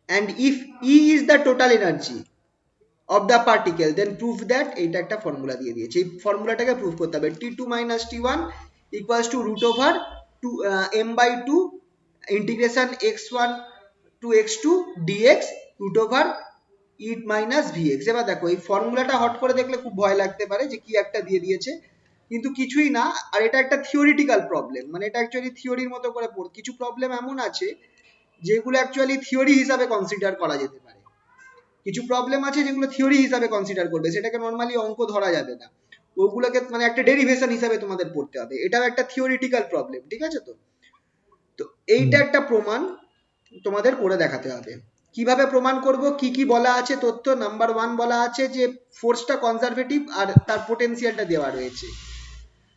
and if E is the total energy of the particle, then prove that, এইটা একটা formula দিয়ে দিয়েছে, এই ফর্মুলাটাকে proof করতে হবে, t2 minus t1 equals to root over 2 m by 2 integration x1 to x2 dx root over e minus vx। এবার দেখো এই ফর্মুলাটা হট করে দেখলে খুব ভয় লাগতে পারে যে কি একটা দিয়ে দিয়েছে, কিন্তু কিছুই না, আর এটা একটা থিওরিটিক্যাল প্রবলেম, মানে এটা অ্যাকচুয়ালি থিওরির মতো করে পড়, কিছু প্রবলেম এমন আছে যেগুলো অ্যাকচুয়ালি থিওরি হিসাবে কনসিডার করা যেতে পারে, কিছু প্রবলেম আছে যেগুলো থিওরি হিসাবে কনসিডার করবে, সেটাকে নর্মালি অঙ্ক ধরা যাবে না, ওগুলোকে মানে একটা ডেরিভেশন হিসাবে তোমাদের পড়তে হবে, এটাও একটা থিওরিটিক্যাল প্রবলেম, ঠিক আছে। তো তো এইটা একটা প্রমাণ তোমাদের করে দেখাতে হবে। কিভাবে প্রমাণ করব, কি কি বলা আছে তথ্য, নাম্বার 1 বলা আছে যে ফোর্সটা কনজারভেটিভ আর তার পোটেনশিয়ালটা দেওয়া রয়েছে,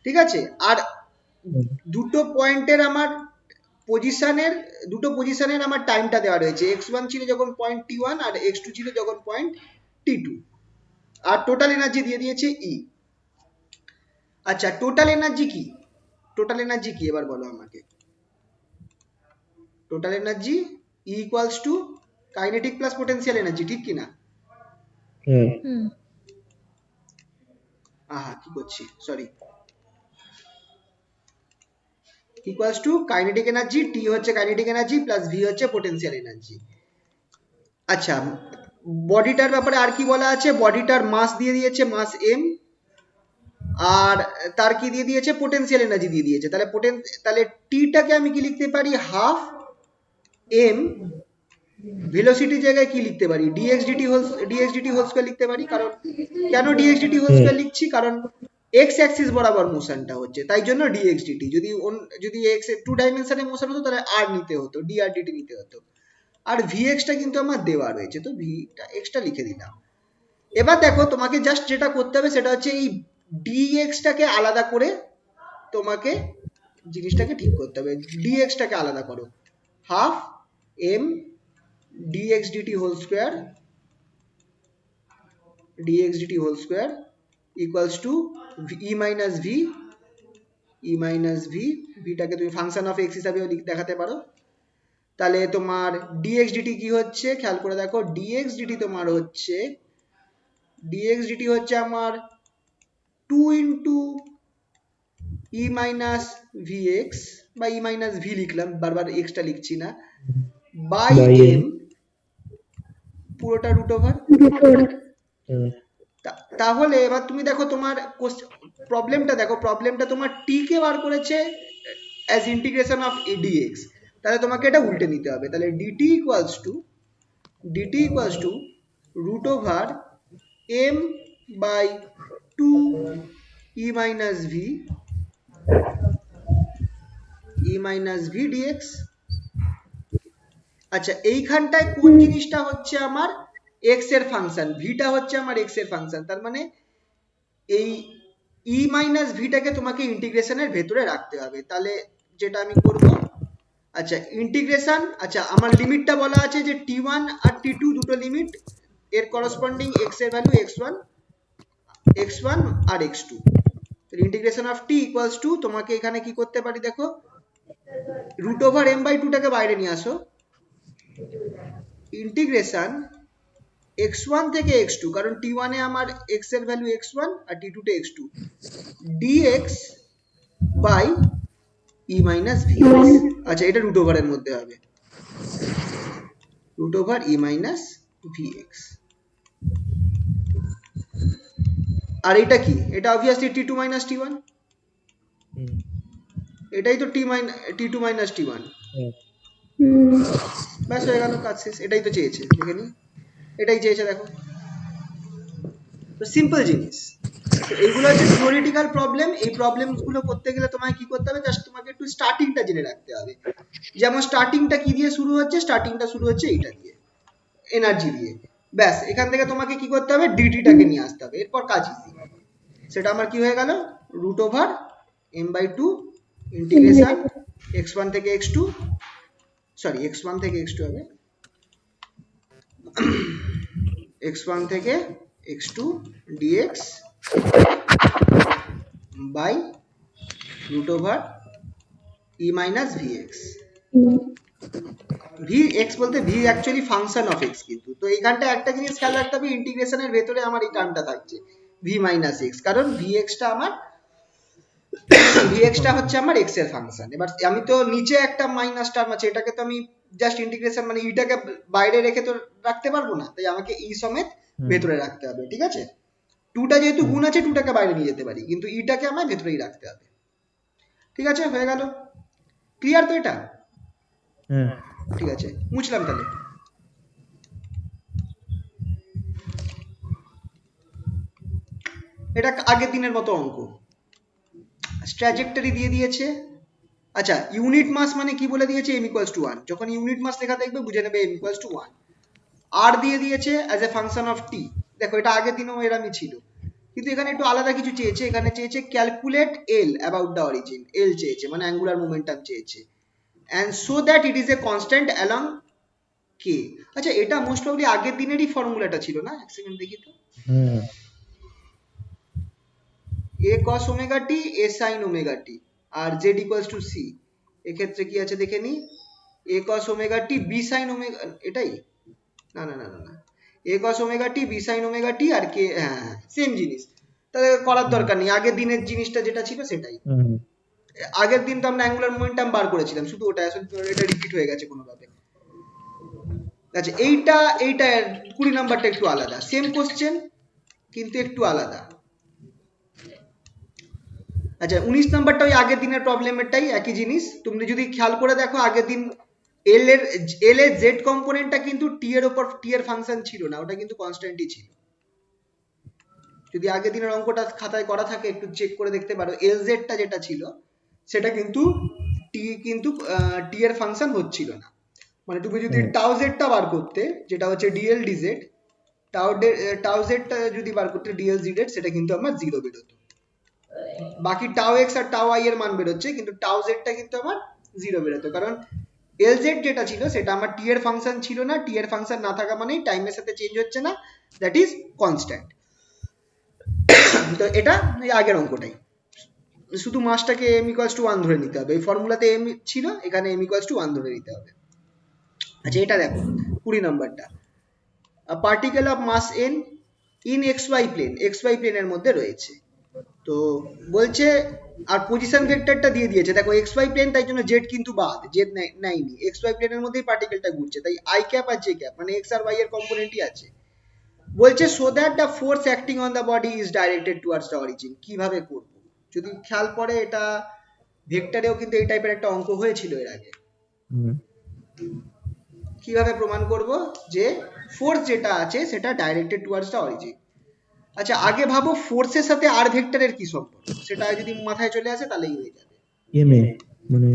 ঠিক আছে। আর দুটো পয়েন্টের আমার পজিশনের, দুটো পজিশনের আমার টাইমটা দেওয়া রয়েছে, x1 ছিল যখন পয়েন্ট t1 আর x2 ছিল যখন পয়েন্ট t2, আর টোটাল এনার্জি দিয়ে দিয়েছে E। আচ্ছা টোটাল এনার্জি কি, টোটাল এনার্জি কি এবার বলো আমাকে। Total energy E equals to kinetic plus potential energy, ঠিক কি না? আহা কি করছি, sorry, equals to kinetic energy, T হচ্ছে কাইনেটিক এনার্জি প্লাস ভি হচ্ছে পোটেনশিয়াল এনার্জি। আচ্ছা বডিটার ব্যাপারে আর কি বলা আছে, বডিটার মাস দিয়ে দিয়েছে, মাস m, আর তার কি দিয়ে দিয়েছে, পোটেনশিয়াল এনার্জি দিয়ে দিয়েছে, তাহলে তাহলে টিটাকে আমি কি লিখতে পারি, হাফ m, ভেলোসিটির জায়গায় কি লিখতে পারি, dx dt হোল স্কয়ার লিখতে পারি, কারণ কেন dx dt হোল স্কয়ার লিখছি, কারণ x অ্যাক্সিস বরাবর মোশনটা হচ্ছে, তাই জন্য dx dt, যদি x টু ডাইমেনশনে মোশন হতো তাহলে r নিতে হতো, dr dt নিতে হতো, আর vx টা কিন্তু আমার দেওয়া রয়েছে, তো vটা x টা লিখে দিলাম। এবার দেখো তোমাকে জাস্ট যেটা করতে হবে সেটা হচ্ছে এই dx টাকে আলাদা করে তোমাকে জিনিসটাকে ঠিক করতে হবে, dx টাকে আলাদা করো, half m dx dt whole square, dx dt whole square equals to e minus v, e minus v, ভিটাকে তুমি ফাংশন অফ x হিসাবেও দেখাতে পারো, তাহলে তোমার dx dt কি হচ্ছে খেয়াল করে দেখো, dx dt তোমার হচ্ছে, dx dt হচ্ছে আমার 2 ইন্টু e মাইনাস vx, বা e মাইনাস v লিখলাম, বারবার x টা লিখছি না, বাই m, পুরোটা রুট ওভার। তাহলে এবার তুমি দেখো তোমার প্রবলেমটা দেখো, প্রবলেমটা তোমার t কে বার করেছে অ্যাজ ইন্টিগ্রেশন অফ dx, তাহলে তোমাকে এটা উল্টে নিতে হবে, তাহলে dt equals to root over m by 2 e minus v dx। আচ্ছা এইখানটায় কোন জিনিসটা হচ্ছে আমার x এর ফাংশন, ভিটা হচ্ছে আমার x এর ফাংশন, তার মানে এই e মাইনাস ভিটাকে তোমাকে ইন্টিগ্রেশনের ভেতরে রাখতে হবে, তাহলে যেটা আমি করব, আচ্ছা ইন্টিগ্রেশন, আচ্ছা আমার লিমিটটা বলা আছে যে t1 আর t2 দুটো লিমিট, এর করসপন্ডিং x এর ভ্যালু x1 আর x2, integration of t equals to, তোমাকে এখানে কি করতে পারি দেখো, রুট ওভার m বাই 2 টাকে বাইরে নিয়ে আসো, ইন্টিগ্রেশন x1 থেকে x2, কারণ t1 এ আমার x এর ভ্যালু x1 আর t2 তে x2, dx by e minus vx। আচ্ছা, এটা রুট ওভারের মধ্যে হবে, root over e minus vx। আর এটা কি? এটা অবভিয়াসলি t2 মাইনাস t1, এটাই তো t2 মাইনাস t1। ব্যাস হয়ে গেল, কাজ শেষ। এটাই তো চেয়েছে, দেখে নি, এটাই চেয়েছে, দেখো তো সিম্পল জিনিস। তো এইগুলো হচ্ছে থিওরিটিক্যাল প্রবলেম। এই প্রবলেমস গুলো করতে গেলে তোমায় কি করতে হবে, জাস্ট তোমাকে একটু স্টার্টিংটা জেনে রাখতে হবে। যেমন স্টার্টিংটা কি দিয়ে শুরু হচ্ছে, স্টার্টিংটা শুরু হচ্ছে এইটা দিয়ে, এনার্জি দিয়ে। ব্যাস, এখান থেকে তোমাকে কি করতে হবে, ডিটিটাকে নিয়ে আসতে হবে, এরপর কাজ ইজি। সেটা আমার কি হয়ে গেল, root over m/2 integration x1 থেকে x2, সরি x1 থেকে x2 হবে, x1 থেকে x2 dx by root over e minus vx। vx বলতে v actually function of x, কিন্তু তো এইখানটা একটা জিনিস খেয়াল রাখতে হবে, ইন্টিগ্রেশনের ভেতরে আমার এই টার্মটা থাকছে v মাইনাস x, কারণ vx টা হচ্ছে আমার x এর ফাংশন। এবার আমি তো নিচে একটা মাইনাস টার্ম আছে, এটাকে তো আমি জাস্ট ইন্টিগ্রেশন মানে ইটাকে বাইরে রেখে তো রাখতে পারবো না, তাই আমাকে ই সমেত ভেতরে রাখতে হবে, ঠিক আছে। টুটা যেহেতু গুণ আছে, টুটাকে বাইরে নিয়ে যেতে পারি, কিন্তু ইটাকে আমার ভেতরেই রাখতে হবে, ঠিক আছে। হয়ে গেল, ক্লিয়ার তো এটা? ঠিক আছে, মুছলাম তাহলে। এটা আগের দিনের মতো অঙ্ক, ট্র্যাজেক্টরি দিয়ে দিয়েছে। আচ্ছা, ইউনিট মাস মানে কি বলে দিয়েছে, m ইকুয়ালস টু 1। যখন ইউনিট মাস লেখা দেখবে বুঝে নেবে m ইকুয়ালস টু 1। আর দিয়ে দিয়েছে as a function of t। দেখো এটা আগের দিনও এরমই ছিল, কিন্তু এখানে একটু আলাদা কিছু চেয়েছে। এখানে চেয়েছে calculate l about the origin, l চেয়েছে মানে অ্যাঙ্গুলার মোমেন্টাম চেয়েছে, and so that it is a constant along k। আচ্ছা, এটা মোস্ট প্রবাবলি আগের দিনেরই ফর্মুলাটা ছিল না, এক সেকেন্ড দেখি তো। a cos omega t, a sin omega t, R z equals to c। এক্ষেত্রে কি আছে দেখে নি, a cos omega t, b sin omega, এটাই না না না না না, a cos omega t, b sin omega t R k, হ্যাঁ সেম জিনিস, তাহলে করার দরকার নেই, আগের দিনের জিনিসটা যেটা ছিল সেটাই। আগের দিন তো আমরা অ্যাঙ্গুলার মোমেন্টাম বার করেছিলাম, শুধু ওটা, আসলে এটা রিপিট হয়ে গেছে কোনোভাবে। আচ্ছা, এইটা 20 নাম্বারটা একটু আলাদা, সেম কোশ্চেন কিন্তু একটু আলাদা। আচ্ছা, 19 নাম্বারটা ওই আগের দিনের প্রবলেমেরটাই, একই জিনিস। তুমি যদি খেয়াল করে দেখো, আগের দিন এল এর জেড কম্পোনেন্টটা কিন্তু টি এর উপর, টি এর ফাংশন ছিল না, ওটা কিন্তু কনস্ট্যান্টই ছিল। যদি আগের দিনের অঙ্কটা খাতায় করা থাকে একটু চেক করে দেখতে পারো, এল জেডটা যেটা ছিল সেটা কিন্তু টি এর ফাংশন হচ্ছিল না। মানে তুমি যদি টাউ জেডটা বার করতে, যেটা হচ্ছে ডিএল ডিজেড, টাউ জেডটা যদি বার করতে ডিএল জিডেড, সেটা কিন্তু আমার 0 বেরোতো। বাকি টাউ এক্স আর টাউ আই এর মান বেরোচ্ছে, কিন্তু টাউ জেডটা কিন্তু আমার 0 বেরোতো, কারণ এল জেড যেটা ছিল সেটা আমার টি এর ফাংশন ছিল না। টি এর ফাংশন না থাকা মানেই টাইমের সাথে চেঞ্জ হচ্ছে না, দ্যাট ইজ কনস্ট্যান্ট। তো এটা আগের অঙ্কটাই, শুধু মাসটাকে m ইকুয়ালস টু 1 ধরে নিতে হবে। এই ফর্মুলাতে m ছিল, এখানে m ইকুয়ালস টু 1 ধরে নিতে হবে। আচ্ছা, এটা দেখো 20 নাম্বারটা, particle of mass n in xy plane, xy প্লেনের মধ্যে রয়েছে। তো বলছে, আর পজিশন ভেক্টরটা দিয়ে দিয়েছে, দেখো xy প্লেন, তাই জন্য z কিন্তু বাদ, z নাইনি, xy প্লেনের মধ্যেই পার্টিকেলটা ঘুরছে, তাই i ক্যাপ আর j ক্যাপ মানে x আর y এর কম্পোনেন্টই আছে। বলছে so that the force acting on the body is directed towards the origin। কিভাবে করব, যদি খেয়াল পড়ে এটা ভেক্টরেও কিন্তু এই টাইপের একটা অঙ্ক হয়েছিল এর আগে। কিভাবে প্রমাণ করব যে ফোর্স যেটা আছে সেটা ডাইরেক্টেড টুয়ার্ডস দ্য অরিজিন। আচ্ছা, আগে ভাবো ফোর্সের সাথে আর ভেক্টরের কি সম্পর্ক, সেটা যদি মাথায় চলে আসে তাহলেই হয়ে যাবে। এম এ মানে,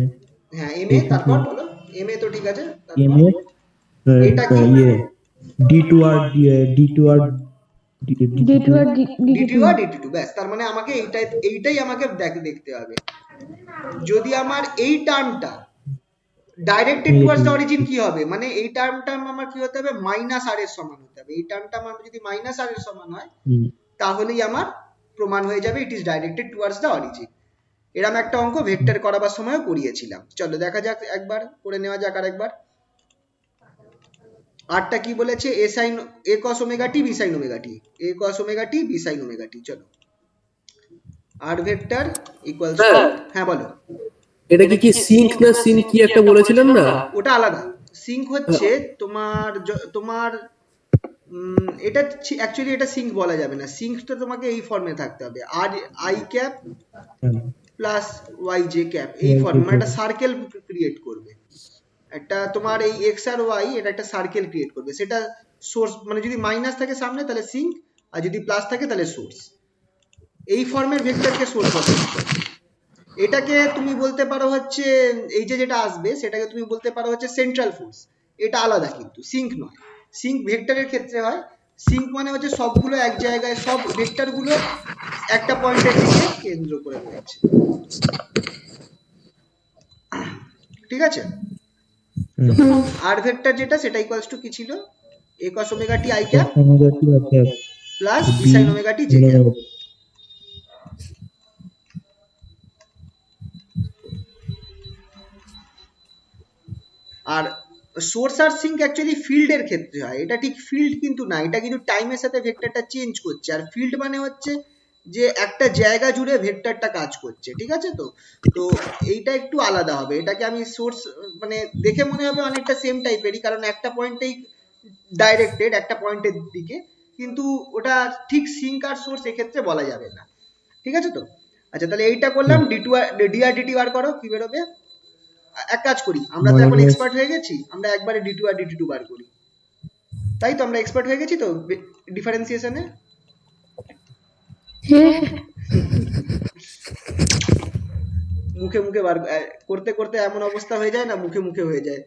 হ্যাঁ এম এ, তারপর বলো, এম এ তো ঠিক আছে, এম তারপর এ এটা কি, ডি টু আর ডি টু আর D2 আর d2 আর dt2, ব্যাস। তার মানে আমাকে এইটাই আমাকে দেখতে হবে। যদি আমার এই টার্মটা ডাইরেক্টেড টুয়ার্ডস দ্য অরিজিন কি হবে, মানে এই টার্মটা আমার কি হতে হবে, মাইনাস আর এর সমান হতে হবে। এই টার্মটা আমার যদি মাইনাস আর এর সমান হয়, তাহলেই আমার প্রমাণ হয়ে যাবে it is directed towards the origin. এরকম একটা অঙ্ক ভেক্টর করাবার সময়ও করিয়েছিলাম। চলো দেখা যাক, একবার করে নেওয়া যাক আরেকবার। আরটা কি বলেছে, a cos omega t b sine omega t, a cos omega t b sine omega t. চলো, আর ভেক্টর ইকুয়ালস টু, হ্যাঁ হ্যাঁ বলো। এটা কি কি সিঙ্ক না সিন কি একটা বলেছিলেন না? ওটা আলাদা। সিঙ্ক হচ্ছে তোমার তোমার এটা অ্যাকচুয়ালি এটা সিঙ্ক বলা যাবে না। সিঙ্ক তো তোমাকে এই ফর্মে থাকতে হবে, r i cap plus y j cap, এই ফর্মে, মানে একটা সার্কেল ক্রিয়েট করবে। একটা তোমার এই এক্স আর ওয়াই, এটা একটা সার্কেল ক্রিয়েট করবে। সেটা সোর্স, মানে যদি মাইনাস থাকে সামনে তাহলে সিঙ্ক, আর যদি প্লাস থাকে তাহলে সোর্স। এই ফর্মের ভেক্টরকে সোর্স বলে। এটাকে তুমি বলতে পারো হচ্ছে, এই যে যেটা আসবে সেটাকে তুমি বলতে পারো হচ্ছে সেন্ট্রাল ফোর্স। এটা আলাদা, কিন্তু সিঙ্ক নয়। সিঙ্ক ভেক্টরের ক্ষেত্রে হয়। সিঙ্ক মানে হচ্ছে সবগুলো এক জায়গায়, সব ভেক্টর গুলো একটা পয়েন্টের দিকে কেন্দ্র করে রয়েছে। ঠিক আছে? আর ভেক্টর যেটা, সেটা ইকুয়ালস টু কি ছিল, a cos omega t i cap plus b sine omega t j cap. আর সোর্স আর সিঙ্ক অ্যাকচুয়ালি ফিল্ডের ক্ষেত্রে হয়। এটা ঠিক ফিল্ড কিন্তু না, এটা কিন্তু টাইমের সাথে ভেক্টরটা চেঞ্জ করছে। আর ফিল্ড মানে হচ্ছে যে একটা জায়গা জুড়ে ভেক্টরটা কাজ করছে। ঠিক আছে? তো তো এইটা একটু আলাদা হবে। এটাকে আমি সোর্স, মানে দেখে মনে হবে অনেকটা সেম টাইপেরই, কারণ একটা পয়েন্টেই ডাইরেক্টেড, একটা পয়েন্টের দিকে, কিন্তু ওটা ঠিক সিঙ্ক আর সোর্স এক্ষেত্রে বলা যাবে না। ঠিক আছে? তো আচ্ছা, তাহলে এইটা করলাম। ডি আর ডিটি বার করো, কি বেরোবে? এক কাজ করি, আমরা তো এখন এক্সপার্ট হয়ে গেছি, আমরা একবারে ডি2 আর ডিটি2 বার করি। তাই তো, আমরা এক্সপার্ট হয়ে গেছি তো ডিফারেন্সিয়েশনে। মুখে মুখে বার করতে করতে এমন অবস্থা হয়ে যায় না, মুখে মুখে হয়ে যায়।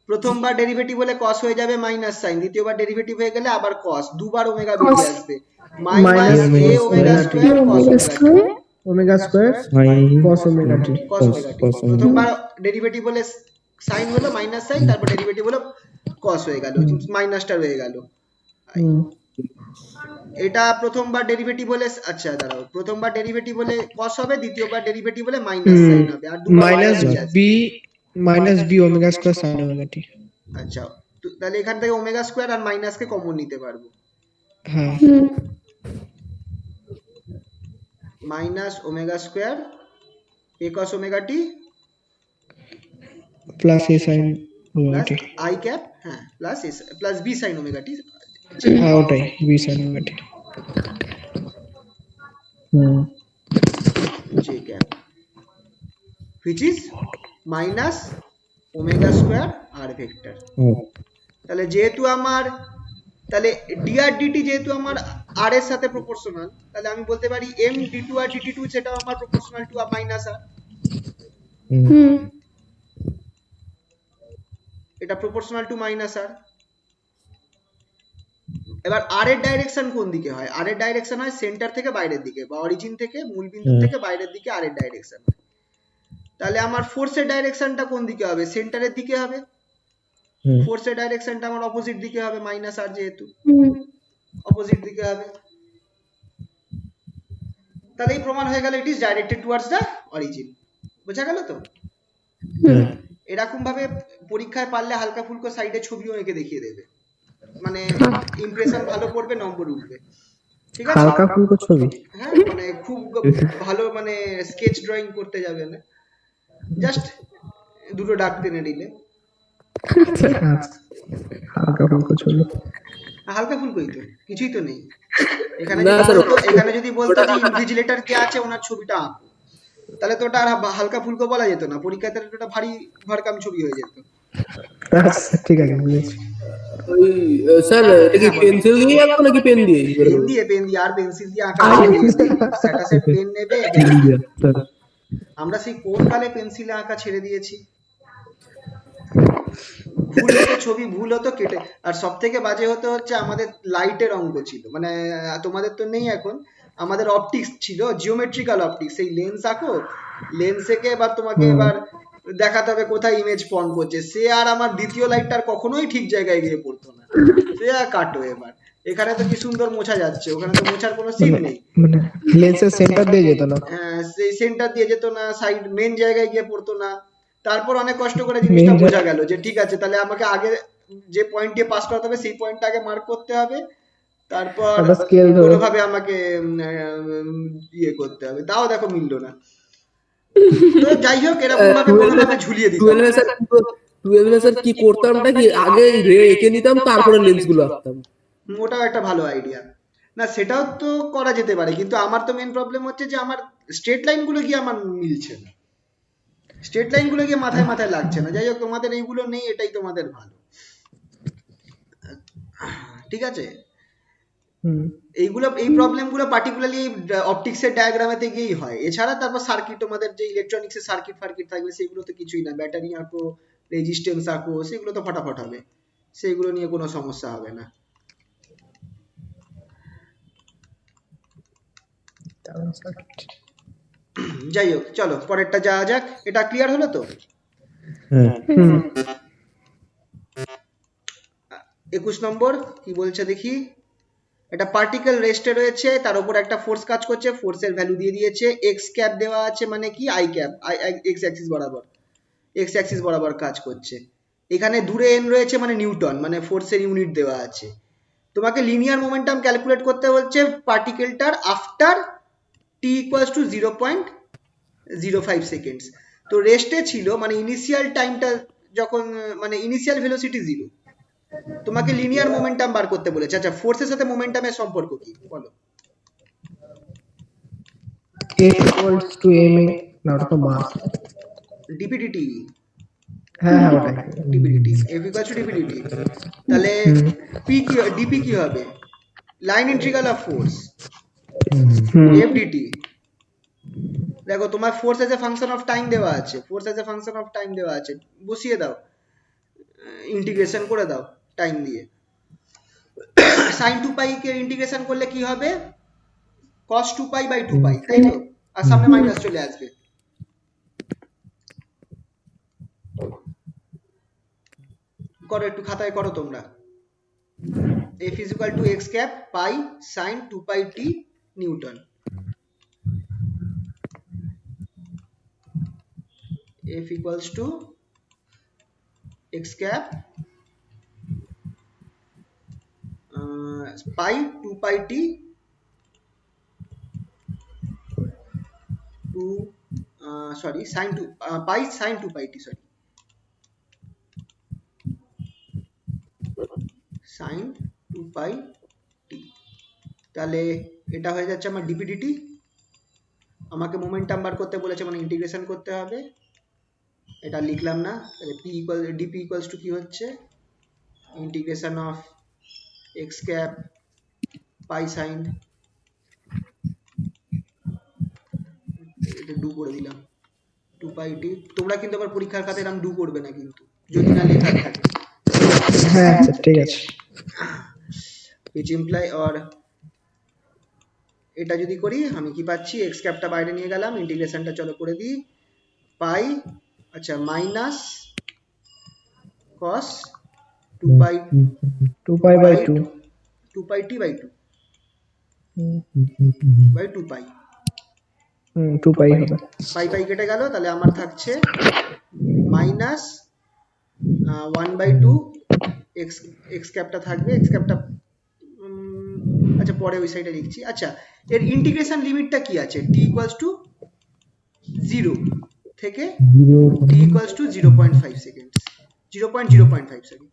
প্রথমবার ডেরিভেটিভ হলে cos হয়ে যাবে মাইনাস সাইন, দ্বিতীয়বার ডেরিভেটিভ হয়ে গেলে আবার cos, দুবার ওমেগা বেরিয়ে আসবে, minus a omega square cos omega square cos omega t. প্রথমবার ডেরিভেটিভ হলে সাইন হলো মাইনাস সাইন, তারপর ডেরিভেটিভ হলো cos হয়ে গেল, মাইনাসটা রয়ে গেল। এটা প্রথমবার ডেরিভেটিভ হলে, আচ্ছা দাঁড়াও, প্রথমবার ডেরিভেটিভ হলে cos হবে, দ্বিতীয়বার ডেরিভেটিভ হলে মাইনাস সাইন হবে, আর দুবার minus b omega square sin omega t. আচ্ছা, তাহলে এখান থেকে ওমেগা স্কয়ার আর মাইনাসকে কমন নিতে পারবো। হ্যাঁ, minus omega square a cos omega t plus a sin omega plus t. I cap, হ্যাঁ, plus b sine omega t, হ্যাঁ ওটাই, b sin omega t. J cap, which is minus omega square r vector. তাহলে যেহেতু আমার, তাহলে D আর DT যেহেতু আমার আর এর সাথে প্রপোর্শনাল, তাহলে আমি বলতে পারি এম ডি2 আর ডিটি2 সেটাও আমার প্রপোর্শনাল টু মাইনাস আর। এটা প্রপোর্শনাল টু মাইনাস আর। এবার আর এর ডাইরেকশন কোন দিকে হয়? আর এর ডাইরেকশন হয় সেন্টার থেকে বাইরের দিকে, বা অরিজিন থেকে, মূল বিন্দু থেকে বাইরের দিকে আর এর ডাইরেকশন হয়। তাহলে আমার ফোর্সের ডাইরেকশনটা কোন দিকে হবে? সেন্টারের দিকে হবে। ফোর্সের ডাইরেকশনটা আমার অপোজিট দিকে হবে, মাইনাস আর যেহেতু অপোজিট দিকে হবে। তাহলে এই প্রমাণ হয়ে গেল it is directed towards the origin. বোঝা গেল তো? এরকম ভাবে পরীক্ষায় পারলে হালকা ফুলকো সাইডে ছবিও এঁকে দেখিয়ে দেবে, মানে ইমপ্রেশন ভালো পড়বে, নম্বর উঠবে। ঠিক আছে? হালকা ফুলকো ছবি, হ্যাঁ, মানে খুব ভালো, মানে স্কেচ ড্রয়িং করতে যাবে না, জাস্ট দুটো দাগ টেনে নিলে। হালকা ফুলকো ছবি। হালকা ফুলকোই তো, কিছুই তো নেই এখানে। না স্যার, এখানে যদি বলতো যে ইনভিজিলেটর কে আছে, ওনার ছবিটা আঁকো, তাহলে তো ওটা আর হালকা ফুলকো বলা যেত না, পরীক্ষাতে ওটা ভারী ভরকাম ছবি হয়ে যেত। আচ্ছা ঠিক আছে, বুঝেছি। ওই স্যার এটা কি পেন্সিল দিয়ে আঁকবো নাকি পেন দিয়ে? পেন দিয়ে আর পেন্সিল দিয়ে আঁকা ছেড়ে দিয়েছি। স্যাটাসেট পেন নেবে। আমরা সেই কোন কালে পেন্সিলে আঁকা ছেড়ে দিয়েছি। ভুল হতো, ছবি ভুল হতো, কেটে। আর সব থেকে বাজে হতো হচ্ছে আমাদের লাইটের অঙ্ক ছিল, মানে তোমাদের তো নেই এখন, আমাদের অপটিক্স ছিল, জিওমেট্রিক্যাল অপটিক্স। সেই লেন্স আঁকো, লেন্স এঁকে এবার তোমাকে এবার দেখাতে হবে কোথায় ইমেজ ফর্ম করছে। সে আর আমার দ্বিতীয় লাইটটা আর কখনোই ঠিক জায়গায় গিয়ে পড়তো না, সে আর কাটো। এবার এখানে তো কি সুন্দর মোছা যাচ্ছে, ওখানে তো মোছার কোনো সিন নেই, মানে লেন্সের সেন্টার দিয়ে যেত না। হ্যাঁ, সেই সেন্টার দিয়ে যেত না, সাইড মেন জায়গায় গিয়ে পড়তো না। তারপর অনেক কষ্ট করে জিনিসটা বোঝা গেল যে ঠিক আছে, তাহলে আমাকে আগে যে পয়েন্ট দিয়ে পাস করাতে হবে সেই পয়েন্টটা আগে মার্ক করতে হবে, তারপর তারপর স্কেল ধরে কোনোভাবে আমাকে ইয়ে করতে হবে, তাও দেখো মিললো না। তো যাই হোক এরকম ভাবে কোনোভাবে ঝুলিয়ে দিতাম। টুয়েলভে স্যার কি করতামটা কি আগে রে এঁকে নিতাম তারপরে লেন্স গুলো আঁকতাম। ওটাও একটা ভালো আইডিয়া। না সেটাও তো করা যেতে পারে, কিন্তু আমার তো মেন প্রবলেম হচ্ছে যে আমার স্ট্রেট লাইন গুলো গিয়ে আমার মিলছে না, স্ট্রেট লাইন গুলো গিয়ে মাথায় মাথায় লাগছে না। যাই হোক তোমাদের এইগুলো নেই, এটাই তোমাদের ভালো, ঠিক আছে। হুম এইগুলো এই প্রবলেম গুলো পার্টিকুলারলি অপটিক্সের ডায়াগ্রামেতে গিয়েই হয়, এছাড়া তারপর সার্কিট তোমাদের যে ইলেকট্রনিক্সের সার্কিট ফার্কিট থাকবে সেগুলো তো কিছুই না, ব্যাটারি আঁকো, রেজিস্ট্যান্স আঁকো, সেগুলো তো ফটাফট হবে, সেগুলো নিয়ে কোনো সমস্যা হবে না। যাই হোক চলো পরেরটা যাওয়া যাক, এটা ক্লিয়ার হলো তো? হ্যাঁ 21 নম্বর কি বলছে দেখি। একটা পার্টিকেল রেস্টে রয়েছে, তার উপর একটা ফোর্স কাজ করছে, ফোর্সের ভ্যালু দিয়ে দিয়েছে, এক্স ক্যাপ দেওয়া আছে, মানে কি আই ক্যাপ, এক্স অ্যাক্সিস বরাবর, এক্স অ্যাক্সিস বরাবর কাজ করছে। এখানে দূরে এন রয়েছে মানে নিউটন, মানে ফোর্সের ইউনিট দেওয়া আছে। তোমাকে লিনিয়ার মোমেন্টাম ক্যালকুলেট করতে হচ্ছে পার্টিকেলটার after t equals to 0.05 seconds. তো রেস্টে ছিল মানে ইনিশিয়াল টাইমটা যখন, মানে ইনিশিয়াল ভেলোসিটি 0, তোমাকে লিনিয়ার মোমেন্টাম বার করতে বলেছে। আচ্ছা ফোর্সের সাথে মোমেন্টামের সম্পর্ক কি বলো? F equals to ma, না ওটা তো মাস। ডিপিডিটি, হ্যাঁ হ্যাঁ ওটাই। D p d t, F equals to d p d t. তাহলে পি কি, ডিপি কি হবে? Line integral of force, hmm F d t. দেখো তোমার force as a function of time দেওয়া আছে, force as a function of time দেওয়া আছে, বসিয়ে দাও, ইন্টিগ্রেশন করে দাও টাইম দিয়ে। sin 2 পাই কে ইন্টিগ্রেশন করলে কি হবে? cos 2 পাই বাই 2 পাই, তাই তো? আর সামনে মাইনাস চলে আসবে। করো একটু খাতায় করো তোমরা। f is equal to x cap pi sin 2 pi t Newton. f equals to x cap pi 2 pi t 2 sorry sin 2 pi sin 2 pi t sorry sin 2 pi t। তাহলে এটা হয়ে যাচ্ছে আমার ডিপিডিটি। আমাকে মোমেন্টাম বার করতে বলেছে মানে ইন্টিগ্রেশন করতে হবে, এটা লিখলাম না। তাহলে p equal d p equals to কি হচ্ছে, integration of x cap pi sine, এটা ডু করে দিলাম 2 পাই টি। তোমরা কিন্তু আবার পরীক্ষার খাতে এরকম ডু করবে না কিন্তু, যদি না লেখা থাকে। হ্যাঁ আচ্ছা ঠিক আছে। which imply or এটা যদি করি আমি কি পাচ্ছি, এক্স ক্যাপটা বাইরে নিয়ে গেলাম, ইন্টিগ্রেশনটা চলো করে দিই, পাই আচ্ছা minus cos 2 pi 2 pi by 2 2 pi t by 2 by 2 pi. 2 pi হবে। পাই পাই কেটে গেল, তাহলে আমার থাকছে মাইনাস 1/2 এক্স, এক্স ক্যাপটা থাকবে, এক্স ক্যাপটা আচ্ছা পরে ওই সাইডে লিখছি। আচ্ছা এর ইন্টিগ্রেশন লিমিটটা কি আছে, t ইকুয়ালস টু 0 থেকে t equals two 0.5 second, 0.05 sorry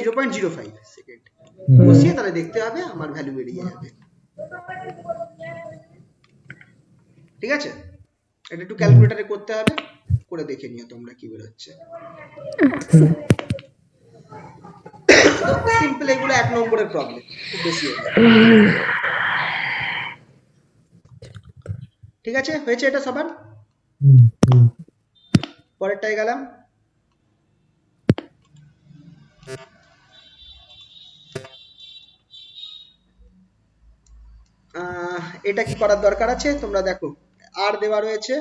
0.05 second বসিয়ে তাহলে দেখতে হবে আমার ভ্যালু বেরিয়ে যাবে। ঠিক আছে, এটা একটু ক্যালকুলেটরে করতে হবে, করে দেখে নিও তোমরা কি বেরোচ্ছে। তো সিম্পল, এগুলো 1 নম্বরের প্রবলেম, খুব বেশি হবে। ঠিক আছে, হয়েছে এটা সবার? পরেরটায় গেলাম। এটা কি করার দরকার আছে তোমরা দেখো, আর দেওয়া রয়েছে,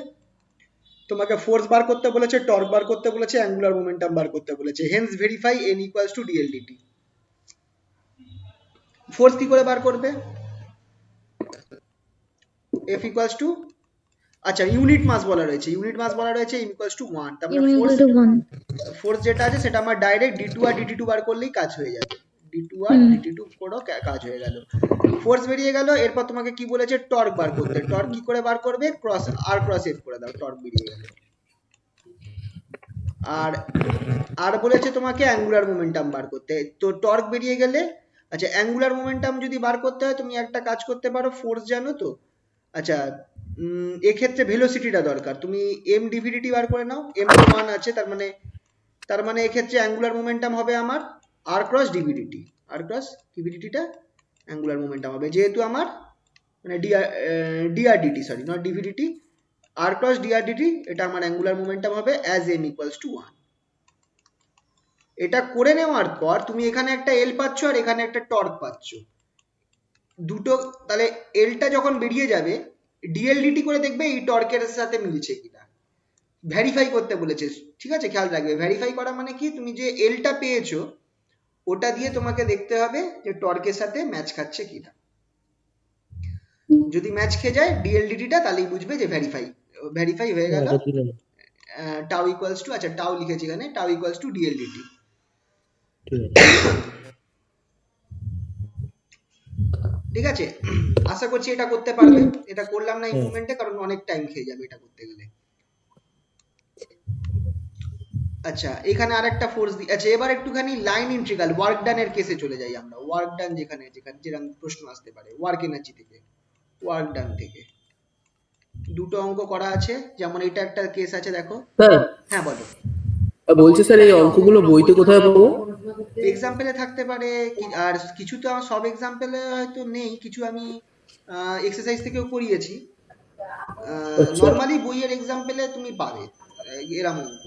তোমাকে ফোর্স বার করতে বলেছে, টর্ক বার করতে বলেছে, অ্যাঙ্গুলার মোমেন্টাম বার করতে বলেছে। Hence verify n equals to dLdt। Force কি করে বার করবে, F ইকুয়ালস টু আচ্ছা ইউনিট মাস বলা রয়েছে, m ইকুয়ালস টু 1, তার মানে m force equal to 1. Force যেটা আছে সেটা আমার ডাইরেক্ট d2 আর dt2 বার করলেই কাজ হয়ে যাবে, d2 আর হুম। dt2 করো কাজ হয়ে গেল। ফোর্স বেরিয়ে গেল, এরপর তোমাকে কি বলেছে টর্ক বার করতে, টর্ক কি করে বার করবে, ক্রস আর ক্রস এফ করে দাও, টর্ক বেরিয়ে গেল। আর আর বলেছে তোমাকে অ্যাঙ্গুলার মোমেন্টাম বার করতে, তো টর্ক বেরিয়ে গেলে, আচ্ছা অ্যাঙ্গুলার মোমেন্টাম যদি বার করতে হয় তুমি একটা কাজ করতে পারো, ফোর্স জানো তো, আচ্ছা এক্ষেত্রে ভেলোসিটিটা দরকার, তুমি এম ডিভিডিটি বার করে নাও, এম 1 আছে, তার মানে এক্ষেত্রে অ্যাঙ্গুলার মোমেন্টাম হবে আমার আর ক্রস ডিভিডিটি, আর ক্রস ডিভিডিটিটা অ্যাঙ্গুলার মোমেন্টাম হবে, যেহেতু আমার মানে ডিআরডিটি, সরি নট ডিভিডিটি, আর ক্রস ডিআরডিটি, এটা আমার অ্যাঙ্গুলার মোমেন্টাম হবে অ্যাজ এম ইকুয়ালস টু 1। এটা করে নেওয়ার পর তুমি এখানে একটা এল পাচ্ছ আর এখানে একটা টর্ক পাচ্ছ, দুটো, তাহলে এলটা যখন বেরিয়ে যাবে ডিএলডিটি করে দেখবে এই টর্কের সাথে মিলছে কিনা, ভেরিফাই করতে বলেছে, ঠিক আছে, খেয়াল রাখবে, ভেরিফাই করা মানে কি, তুমি যে এলটা পেয়েছো ওটা দিয়ে তোমাকে দেখতে হবে যে টর্কের সাথে ম্যাচ খাচ্ছে কিনা, যদি ম্যাচ খেয়ে যায় ডিএলডিটিটা, তাহলেই বুঝবে যে ভেরিফাই হয়ে গেল, এটা দিলাম, টাউ ইকুয়ালস টু, আচ্ছা টাউ লিখেছি এখানে, টাউ ইকুয়ালস টু ডিএলডিটি। ঠিক আছে। ঠিক আছে, আশা করছি এটা করতে পারবে, এটা করলাম না ইমপ্রুভমেন্টে কারণ অনেক টাইম খেয়ে যাবে এটা করতে গেলে। আচ্ছা এখানে আরেকটা ফোর্স আচ্ছা এবার একটুখানি লাইন ইন্টিগ্রাল ওয়ার্ক ডান এর কেসে চলে যাই আমরা, ওয়ার্ক ডান যেখানে যেরকম প্রশ্ন আসতে পারে ওয়ার্ক এনার্জি থেকে, ওয়ার্ক ডান থেকে দুটো অঙ্ক করা আছে, যেমন এটা একটা কেস আছে দেখো, স্যার হ্যাঁ বলো। বলছি স্যার এই অঙ্কগুলো বইতে কোথায় পাবো? এক্সাম্পলে থাকতে পারে আর কিছু তো আমার সব এক্সাম্পলে হয়তো নেই, কিছু আমি এক্সারসাইজ থেকেও করিয়েছি, আচ্ছা। নর্মালি বইয়ের এক্সাম্পলে তুমি পাবে এরম অঙ্ক,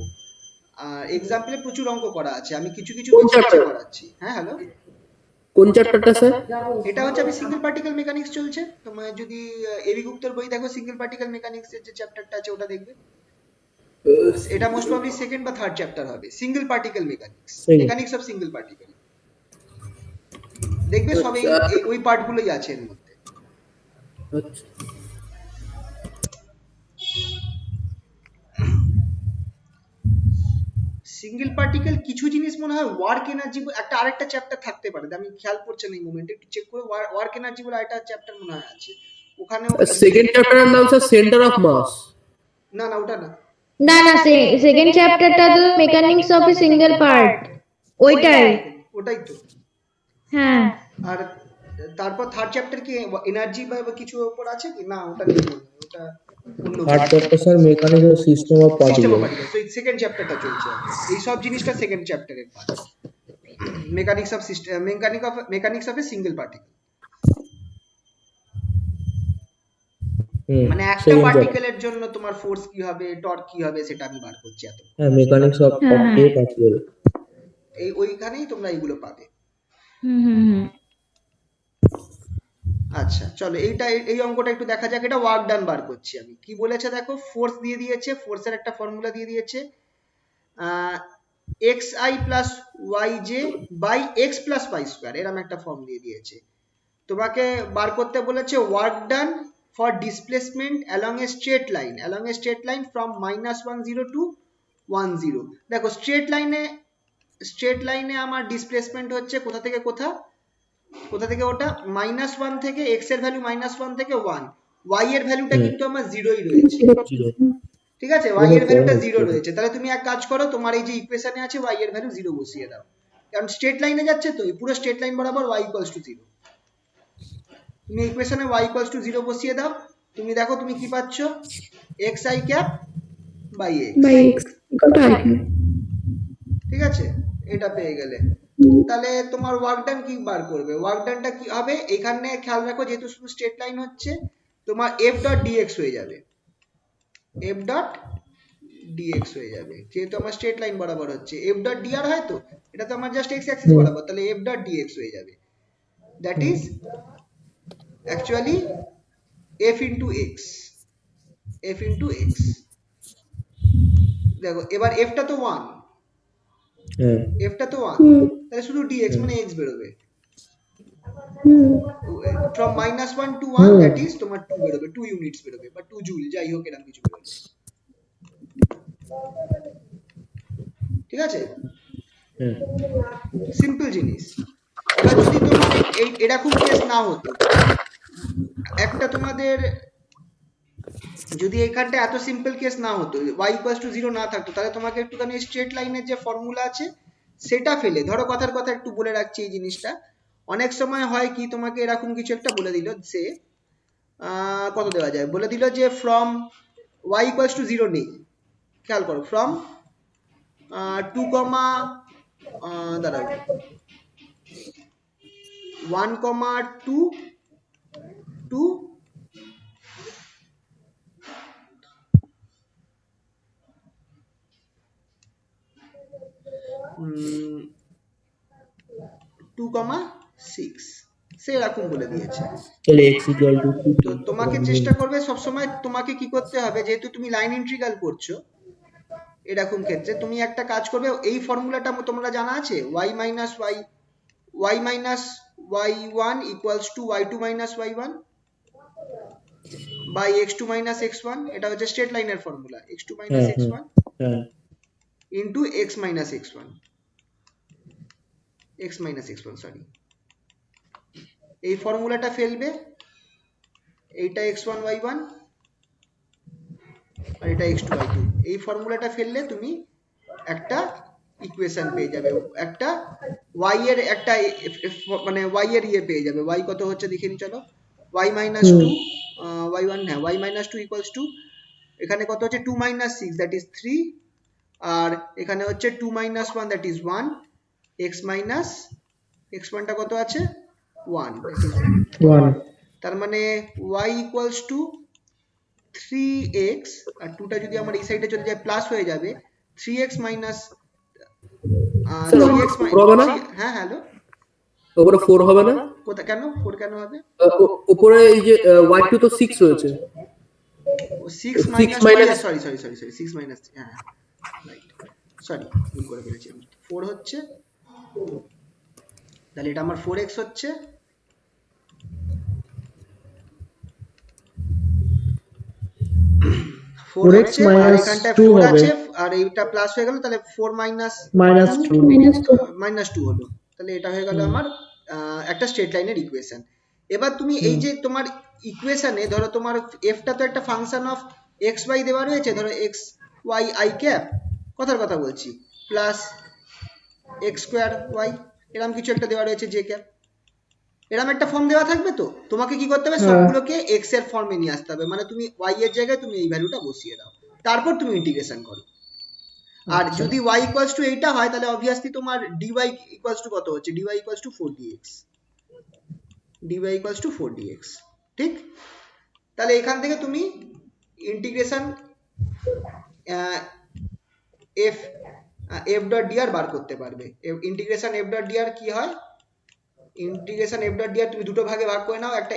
আর এক্সাম্পলে প্রচুর অঙ্ক করা আছে, আমি কিছু কিছু কোন বেছে বেছে chapter? করাচ্ছি। হ্যাঁ হ্যালো, কোন চ্যাপ্টারটা স্যার? এটা হচ্ছে আমি সিঙ্গেল পার্টিকেল মেকানিক্স চলছে, তোমার যদি এবি গুপ্তর বই দেখো সিঙ্গেল পার্টিকেল মেকানিক্স এর যে চ্যাপ্টারটা আছে ওটা দেখবে, এটা মোস্ট প্রবাবলি সেকেন্ড বা থার্ড চ্যাপ্টার হবে, single particle mechanics, Second. Mechanics of single particle, দেখবে সব আচ্ছা। ওই পার্টগুলোই আছে এর মধ্যে। আচ্ছা। সিঙ্গেল পার্টিকেল কিছু জিনিস মনে হয় ওয়ার্ক এনার্জি একটা আরেকটা চ্যাপ্টার থাকতে পারে, আমি খেয়াল করছি না এই মোমেন্টে, একটু চেক করে, ওয়ার্ক এনার্জি বলে আরেকটা চ্যাপ্টার মনে হয় আছে ওখানেও, সেকেন্ড চ্যাপ্টারের নাম স্যার সেন্টার অফ মাস। না না ওটা না, না না, সেকেন্ড চ্যাপ্টারটা তো mechanics of a single part, ওইটাই। ওটাই তো। হ্যাঁ, আর তারপর থার্ড চ্যাপ্টার কি এনার্জি বা কিছু উপর আছে কি, না ওটা নেই মনে হয়, ওটা অন্য third chapter sir mechanical system of system particle. Of particle, তো সেকেন্ড চ্যাপ্টারটা চলছে, এই সব জিনিসটা সেকেন্ড চ্যাপ্টারের part, mechanics of system, mechanics of a single particle, মানে একটা পার্টিকেলের জন্য তোমার ফোর্স কি হবে, টর্ক কি হবে সেটা আমি বার করছি এত, হ্যাঁ মেকানিক্স অফ হ্যাঁ, এ পার্টিকেল। এই ওইখানেই তোমরা এইগুলো পাবে। হুম হুম হুম। আচ্ছা চলো এই অঙ্কটা একটু দেখা যাক, এটা ওয়ার্ক ডান বার করছি আমি, কি বলেছে দেখো, ফোর্স দিয়ে দিয়েছে, ফোর্সের একটা ফর্মুলা দিয়ে দিয়েছে, xi plus yj by x plus y square, এরকম একটা ফর্ম দিয়ে দিয়েছে, তোমাকে বার করতে বলেছে work done for displacement along a straight line from -10 to 10। দেখো স্ট্রেট লাইনে আমার ডিসপ্লেসমেন্ট হচ্ছে কোথা থেকে ওটা -1 থেকে, x এর ভ্যালু -1 থেকে 1, y এর ভ্যালুটা কিন্তু আমার 0ই রয়েছে, ঠিক আছে, y এর ভ্যালুটা 0 রয়েছে, তাহলে তুমি এক কাজ করো, তোমার এই যে ইকুয়েশনে আছে y এর ভ্যালু 0 বসিয়ে দাও, কারণ স্ট্রেট লাইনে যাচ্ছে তো, এই পুরো স্ট্রেট লাইন বরাবর y ইকুয়ালস টু 0, তুমি ইকুয়েশনে y ইকুয়ালস টু 0 বসিয়ে দাও, তুমি দেখো তুমি কি পাচ্ছ, xi cap by x, by x equal to i cube. ঠিক আছে, এটা পেয়ে গেলে, তাহলে তোমার ওয়ার্ক ডান কি বার করবে, ওয়ার্ক ডানটা কি হবে, এখানে খেয়াল রাখো যেহেতু শুধু স্ট্রেট লাইন হচ্ছে, তোমার f ডট dx হয়ে যাবে, f ডট dx হয়ে যাবে, যেহেতু আমার স্ট্রেট লাইন বরাবর হচ্ছে, f ডট dr হয় তো, এটা তো আমার জাস্ট x অ্যাক্সিস বরাবর, তাহলে f ডট dx হয়ে যাবে, that is actually f into x, দেখো এবার f টা তো 1, হ্যাঁ f টা তো 1, তাহলে শুধু dx মানে x বেরোবে, ফ্রম -1 to 1 দ্যাট ইজ তোমার 2 বেরোবে, 2 ইউনিটস বেরোবে বা 2 জুল, যাই হোক এরকম কিছু বেরোবে। ঠিক আছে, হ্যাঁ সিম্পল জিনিস। এবার যদি তোমার এরকম কেস না হতো, একটা তোমাদের যদি এখানটা এত সিম্পল কেস না হতো, y = 0 না থাকতো, তাহলে তোমাকে একটুখানি স্ট্রেট লাইনের যে ফর্মুলা আছে সেটা ফেলে, ধরো কথার কথা একটু বলে রাখছি এই জিনিসটা, অনেক সময় হয় কি তোমাকে এরকম কিছু একটা বলে দিল যে কত দেওয়া যায়, বলে দিল যে ফ্রম y = 0 নেই, খেয়াল করো, ফ্রম 2, দাঁড়াও 1, 2 to 2,6 সেরকম বলে দিয়েছে। তাহলে x equal to তো তোমাকে চেষ্টা করবে সবসময়, তোমাকে কি করতে হবে, যেহেতু তুমি লাইন ইন্টিগ্রাল করছো এরকম ক্ষেত্রে তুমি একটা কাজ করবে, এই ফর্মুলাটা তোমরা জানা আছে, y minus y1 equals to y2 minus y1 by x2 minus x1, এটা হচ্ছে স্ট্রেট লাইনের ফর্মুলা, x2 minus হ্যাঁ x1 হ্যাঁ into x minus x1, sorry, এই ফর্মুলাটা ফেলবে, এইটা x1 y1 আর এটা x2 y2, এই ফর্মুলাটা ফেললে তুমি একটা ইকুয়েশন পেয়ে যাবে, একটা y এর একটা মানে y এর ইয়ে পেয়ে যাবে, y কত হচ্ছে দেখে নি চলো, y minus 2 y1, হ্যাঁ y minus 2 equals to, এখানে কত হচ্ছে 2 minus 6 that is 3, আর এখানে হচ্ছে 2 minus 1 that is 1, x minus x1 টা কত আছে 1 that is 1, তার মানে y equals to 3x, আর 2 টা যদি আমার এই সাইডে চলে যায় প্লাস হয়ে যাবে, 3x minus 3x হবে না? হ্যাঁ হ্যালো, ওপরে 4 হবে না? কোথা কেন 4 কেন হবে, উপরে এই যে y2 তো 6 রয়েছে, 6 6 minus minus সরি 6 minus, হ্যাঁ রাইট, সরি ভুল করে ফেলেছি আমি, 4 হচ্ছে, তাহলে এটা আমার 4x হচ্ছে, 4 4x হচ্ছে, আর minus এখানটায় 2 4 হবে। আছে, আর এইটা প্লাস হয়ে গেল, তাহলে 4 minus minus 2 -2 হলো, তাহলে এটা হয়ে গেল আমার একটা স্ট্রেট লাইনের ইকুয়েশন। এবার তুমি এই যে তোমার ইকুয়েশনে ধরো তোমার এফটা তো একটা ফাংশন অফ এক্স ওয়াই দেওয়া রয়েছে, ধরো এক্স ওয়াই আই ক্যাপ, কথার কথা বলছি, প্লাস এক্স স্কোয়ার ওয়াই, এরকম কিছু একটা দেওয়া রয়েছে জে ক্যাপ, এরকম একটা ফর্ম দেওয়া থাকবে, তো তোমাকে কি করতে হবে, সবগুলোকে এক্স এর ফর্মে নিয়ে আসতে হবে, মানে তুমি ওয়াই এর জায়গায় তুমি এই ভ্যালুটা বসিয়ে দাও, তারপর তুমি ইন্টিগ্রেশন করো। আর যদি y ইকুয়ালস টু এইটা হয়, তাহলে অবভিয়াসলি তোমার dy ইকুয়ালস টু কত হচ্ছে, dy ইকুয়ালস টু 4dx, ঠিক, তাহলে এখান থেকে তুমি ইন্টিগ্রেশন f ডট dr বার করতে পারবে। ইন্টিগ্রেশন f ডট dr কি হয়, ইন্টিগ্রেশন f ডট dr তুমি দুটো ভাগে ভাগ করে নাও, একটা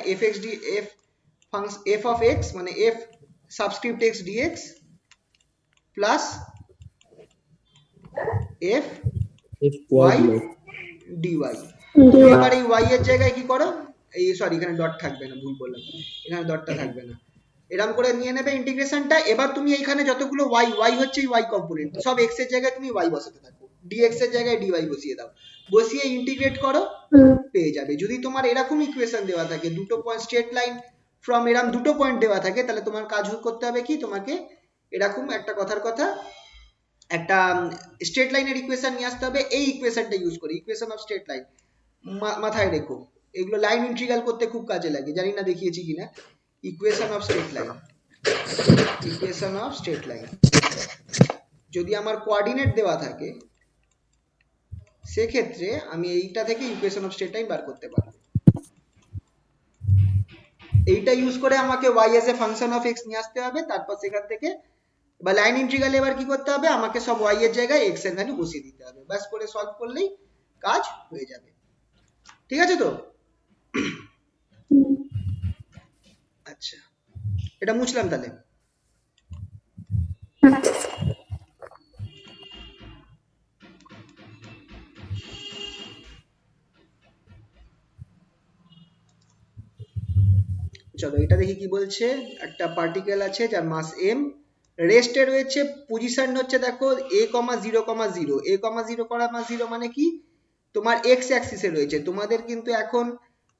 f অফ x মানে f subscript x dx plus f y dy, এবার এই y এর জায়গায় কি করো, এই সরি এখানে ডট থাকবে না, ভুল বললাম, এখানে ডটটা থাকবে না, এরকম করে নিয়ে নেবে ইন্টিগ্রেশনটা। এবার তুমি এইখানে যতগুলো y হচ্ছে y কম্পোনেন্ট, সব x এর জায়গায় তুমি y বসাতে থাকো, dx এর জায়গায় dy বসিয়ে দাও, বসিয়ে ইন্টিগ্রেট করো, পেয়ে যাবে। যদি তোমার এরকম ইকুয়েশন দেওয়া থাকে, দুটো পয়েন্ট স্ট্রেট লাইন ফ্রম এরকম দুটো পয়েন্ট দেওয়া থাকে, তাহলে তোমার কাজ করতে হবে কি, তোমাকে এরকম একটা কথার কথা একটা স্ট্রেট লাইনের ইকুয়েশন নিয়ে আসতে হবে, এই ইকুয়েশনটা ইউজ করে, ইকুয়েশন অফ স্ট্রেট লাইন মাথায় রেখো, এগুলো লাইন ইন্টিগ্রাল করতে খুব কাজে লাগে, জানি না দেখিয়েছি কিনা, ইকুয়েশন অফ স্ট্রেট লাইন, যদি আমার কোঅর্ডিনেট দেওয়া থাকে সেক্ষেত্রে আমি এইটা থেকে ইকুয়েশন অফ স্ট্রেট লাইন বার করতে পারবো, এইটা ইউজ করে আমাকে y S A function of x নিয়ে আসতে হবে, তারপর সেখান থেকে বা লাইন ইন্টিগ্রালে এবার কি করতে হবে, আমাকে সব y এর জায়গায় x এর ভ্যালু বসিয়ে দিতে হবে, ব্যাস করে সলভ করলেই কাজ হয়ে যাবে। ঠিক আছে তো, আচ্ছা এটা মুছলাম তাহলে। চলো এটা দেখি কি বলছে। একটা পার্টিকেল আছে যার মাস m, রেস্টে রয়েছে, পজিশন হচ্ছে দেখো a,0,0, a,0,0 মানে কি তোমার এক্স অ্যাক্সিসে রয়েছে। তোমাদের কিন্তু এখন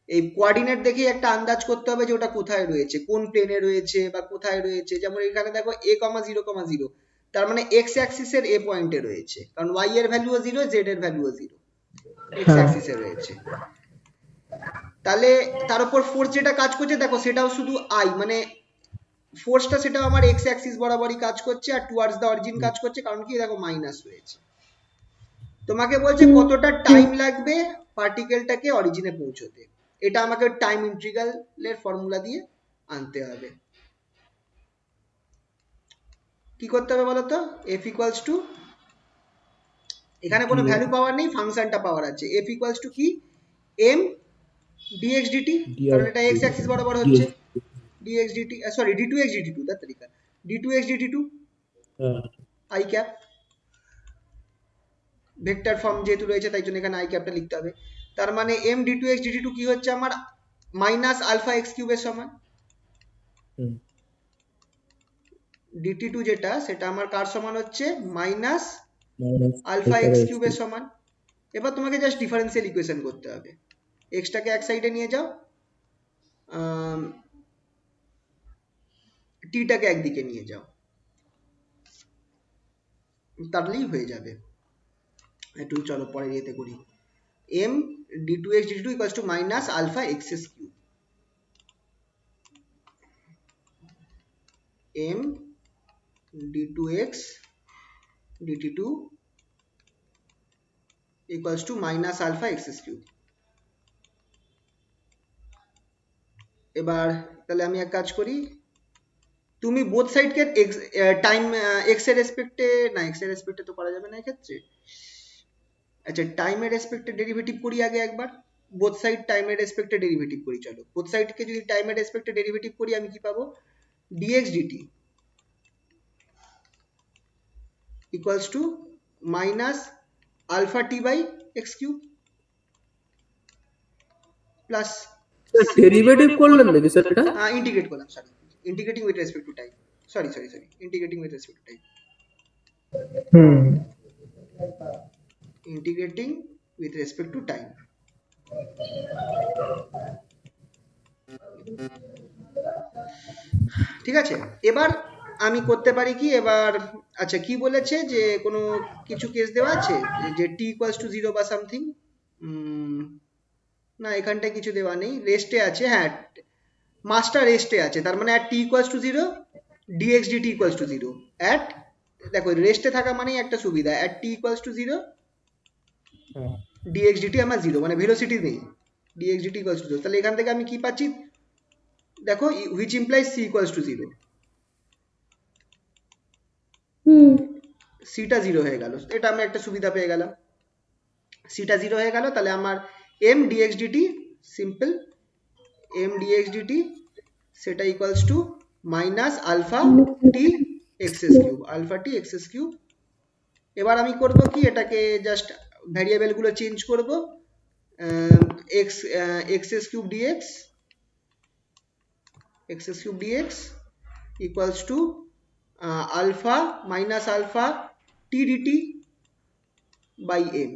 এই কোঅর্ডিনেট দেখেই একটা আন্দাজ করতে হবে যে ওটা কোথায় রয়েছে, কোন প্লেনে রয়েছে বা কোথায় রয়েছে। যেমন এখানে দেখো a,0,0, তার মানে এক্স অ্যাক্সিসের এ পয়েন্টে রয়েছে, কারণ y এর ভ্যালুও 0, z এর ভ্যালুও 0, এক্স অ্যাক্সিসে রয়েছে। তাহলে তার উপর ফোর্স যেটা কাজ করছে দেখো সেটাও শুধু আই, মানে ফোর্সটা সেটাও আমার এক্স অ্যাক্সিস বরাবরই কাজ করছে, আর টুয়ার্ডস দ্য অরিজিন কাজ করছে, কারণ কি দেখো মাইনাস রয়েছে। তোমাকে বলছে কতটা টাইম লাগবে পার্টিকেলটাকে অরিজিনে পৌঁছতে, এটা আমাকে টাইম ইন্টিগ্রালের ফর্মুলা দিয়ে আনতে হবে। কি করতে হবে বলো তো? এফ ইকুয়ালস টু, এখানে কোনো ভ্যালু পাওয়ার নেই, ফাংশনটা পাওয়ার আছে। এফ ইকুয়ালস টু কি, এম ডিএক্স ডিটি, কারণ এটা এক্স অ্যাক্সিস বরাবর হচ্ছে, dx dt, sorry d2x dt2, তার তরিকা d2x dt2 i cap, vector form যেহেতু রয়েছে তাই জন্য এখানে i ক্যাপটা লিখতে হবে। তার মানে m d2x dt2 কি হচ্ছে আমার মাইনাস আলফা এক্স কিউবের সমান, dt2 যেটা সেটা আমার কার সমান হচ্ছে মাইনাস আলফা এক্স কিউবের সমান। এবার তোমাকে জাস্ট ডিফারেন্সিয়াল ইকুয়েশন করতে হবে, এক্সটাকে এক সাইডে নিয়ে যাও, টিটাকে একদিকে নিয়ে যাও, তাহলেই হয়ে যাবে। একটু চলো পরে ইয়েতে করি। m d2x dt2 equals to minus alpha x's cube, m d2x dt2 equals to minus alpha x's cube। এবার তাহলে আমি এক কাজ করি, তুমি বোথ সাইডকে টাইম এক্স এর রেসপেক্টে, না এক্স এর রেসপেক্টে তো করা যাবে না এক্ষেত্রে। আচ্ছা টাইমের রেসপেক্টে ডেরিভেটিভ করি আগে একবার, বোথ সাইড টাইমের রেসপেক্টে ডেরিভেটিভ করি। চলো বোথ সাইডকে যদি টাইমের রেসপেক্টে ডেরিভেটিভ করি আমি কি পাবো, dx dt equals to minus alpha t by x cube plus derivative করলেন নাকি স্যার এটা? ইন্টিগ্রেট করলাম, sorry integrating with respect to time, sorry integrating with respect to time, integrating with respect to time. ঠিক আছে, এবার আমি করতে পারি কি, এবার আচ্ছা কি বলেছে যে কোনো কিছু কেস দেওয়া আছে যে t equals to 0 বা সামথিং, না এখানটায় কিছু দেওয়া নেই, রেস্টে আছে, হ্যাঁ মাসটা রেস্টে আছে, তার মানে at t equals to 0 dx dt equals to 0 at, দেখো রেস্টে থাকা মানেই একটা সুবিধা, at t equals to 0 dx dt আমার 0, মানে ভেলোসিটি নেই, dx dt equals to 0। তাহলে এখান থেকে আমি কি পাচ্ছি দেখো, which implies c equals to 0, সিটা 0 হয়ে গেল, এটা আমি একটা সুবিধা পেয়ে গেলাম, সিটা 0 হয়ে গেল। তাহলে আমার m dx dt, simple m dx dt সেটা equals to minus alpha t x's cube, alpha t x's cube. এবার আমি করব কি, এটাকে জাস্ট ভ্যারিয়েবল গুলো চেঞ্জ করব, x x's cube dx, x's cube dx equals to alpha minus alpha t dt by m.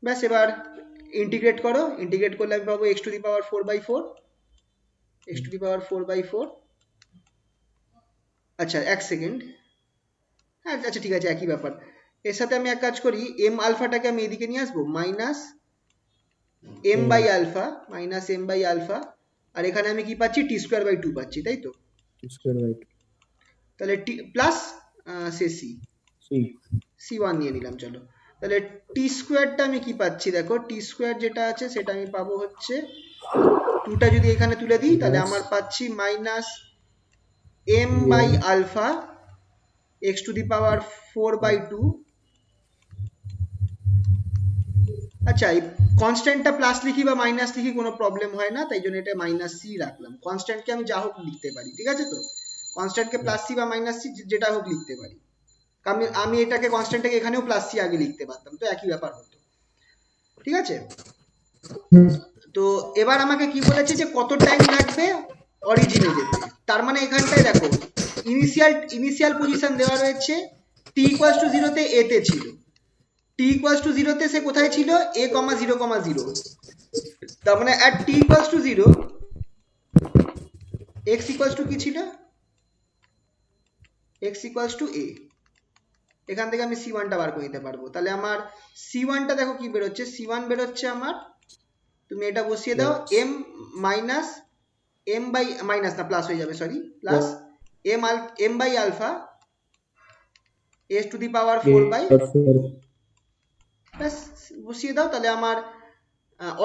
ব্যাস এবার ইন্টিগ্রেট করো, ইন্টিগ্রেট করলে আমি পাবো x to the power 4/4, x to the power 4/4। আচ্ছা এক সেকেন্ড, হ্যাঁ আচ্ছা ঠিক আছে একই ব্যাপার। এর সাথে আমি এক কাজ করি, m আলফাটাকে আমি এদিকে নিয়ে আসবো, minus m by alpha, minus m by alpha, আর এখানে আমি কি পাচ্ছি t স্কোয়ার বাই 2 পাচ্ছি, তাই তো? তাহলে t প্লাস সে c1 নিয়ে নিলাম। চলো তাহলে টি স্কোয়ারটা আমি কি পাচ্ছি, দেখো টি স্কোয়ার যেটা আছে সেটা আমি পাবো হচ্ছে 2টা যদি এখানে তুলে দিই তাহলে আমার পাচ্ছি minus m by alpha x to the power 4/2। আচ্ছা এই কনস্ট্যান্টটা প্লাস লিখি বা মাইনাস লিখি কোনো প্রবলেম হয় না, তাই জন্য এটা মাইনাস সি রাখলাম। কনস্ট্যান্টকে আমি যা হোক লিখতে পারি, ঠিক আছে তো, কনস্ট্যান্টকে প্লাস সি বা মাইনাস সি যেটা হোক লিখতে পারি। আমি এটাকে কনস্ট্যান্টটাকে এখানেও প্লাস সি আগে লিখতে পারতাম, তো একই ব্যাপার হতো, ঠিক আছে। তো এবার আমাকে কি বলেছে যে কত টাইম লাগবে অরিজিনে যেতে। তার মানে এখানটায় দেখো ইনিশিয়াল পজিশন দেওয়া রয়েছে, t ইকুয়ালস টু 0 তে a তে ছিল, t ইকুয়ালস টু 0 তে সে কোথায় ছিল, a, 0, 0। তার মানে at t equals two 0 x equals to কি ছিল, x ইকুয়ালস টু a। এখান থেকে আমি c1 টা বার করে নিতে পারবো। তাহলে আমার c1 টা দেখো কি বেরোচ্ছে, c1 বেরোচ্ছে আমার, তুমি এটা বসিয়ে দাও, m minus m by minus না প্লাস হয়ে যাবে, sorry plus m by alpha s to the power 4 by, ব্যাস বসিয়ে দাও। তাহলে আমার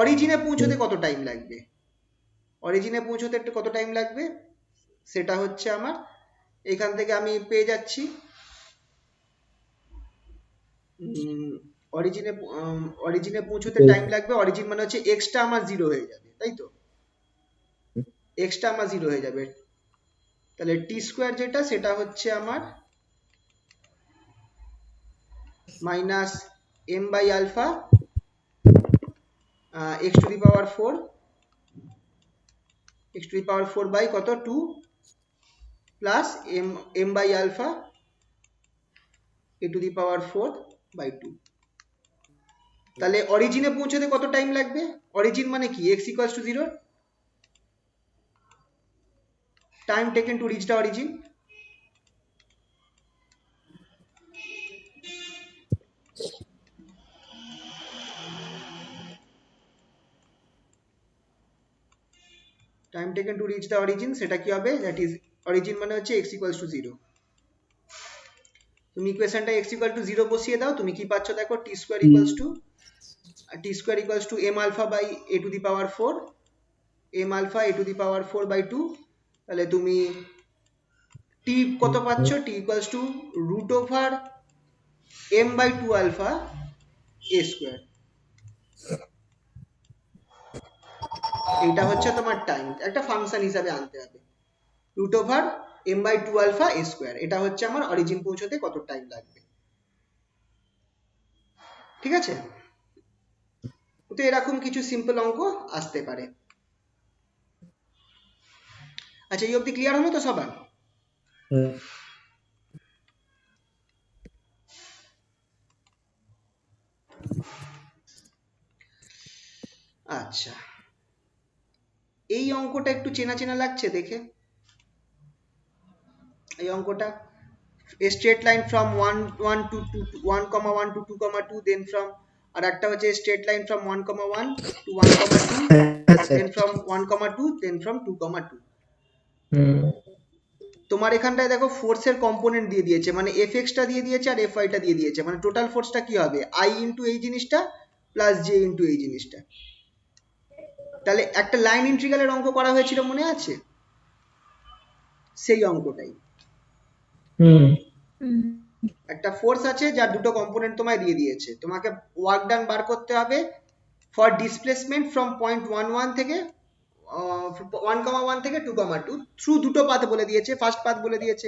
অরিজিনে পৌঁছতে কত টাইম লাগবে, অরিজিনে পৌঁছতে একটু কত টাইম লাগবে সেটা হচ্ছে আমার, এখান থেকে আমি পেয়ে যাচ্ছি অরিজিনে পৌঁছতে টাইম লাগবে, অরিজিন মানে হচ্ছে এক্সটা আমার 0 হয়ে যাবে, তাই তো, এক্সটা আমার 0 হয়ে যাবে। তাহলে টি স্কোয়ার যেটা সেটা হচ্ছে আমার minus m by alpha x to the power 4, x to the power 4 by কত 2 plus m by alpha a to the power 4 by 2। তাহলে অরিজিনে পৌঁছতে কত টাইম লাগবে, অরিজিন মানে কি, x equals to 0, time taken to reach the origin. Time taken to reach the origin সেটা কি হবে, দ্যাট ইজ অরিজিন মানে হচ্ছে x ইকুয়ালস টু 0। তুমি ইকুয়েশনটা x ইকুয়াল টু 0 বসিয়ে দাও, তুমি কি পাচ্ছ দেখো, t square equals to m alpha by a to the power 4, m alpha a to the power 4 by 2। তাহলে তুমি t কত পাচ্ছ, t equals to root over m by 2 alpha a square. এইটা হচ্ছে তোমার টাইম, একটা ফাংশন হিসাবে আনতে হবে, root over m by 2 alpha a square. এটা হচ্ছে আমার অরিজিন পৌঁছতে কত টাইম লাগবে, ঠিক আছে। তো এরকম কিছু সিম্পল অঙ্ক আসতে পারে। আচ্ছা, এই অবধি ক্লিয়ার হলো তো সবার? আচ্ছা, এই অঙ্কটা একটু চেনা চেনা লাগছে দেখে, এই অঙ্কটা straight line from 1 to 1, 1 to 2, 2 then from, আর একটা হচ্ছে straight line from 1, 1 to 1, 2 then from 1, 2 then from 2, 2। তোমার এখানটায় দেখো ফোর্সের কম্পোনেন্ট দিয়ে দিয়েছে, মানে fx টা দিয়ে দিয়েছে আর fy টা দিয়ে দিয়েছে, মানে টোটাল ফোর্সটা কি হবে, i ইন্টু এই জিনিসটা প্লাস j ইন্টু এই জিনিসটা। তাহলে একটা লাইন ইন্টিগ্রালের অঙ্ক করা হয়েছিল মনে আছে, সেই অঙ্কটাই। একটা ফোর্স আছে যার দুটো কম্পোনেন্ট তোমায় দিয়ে দিয়েছে, তোমাকে ওয়ার্ক ডান বার করতে হবে ফর ডিসপ্লেসমেন্ট ফ্রম পয়েন্ট 1, 1 থেকে 1, 1 থেকে 2, 2 থ্রু দুটো পাথ বলে দিয়েছে। ফার্স্ট পাথ বলে দিয়েছে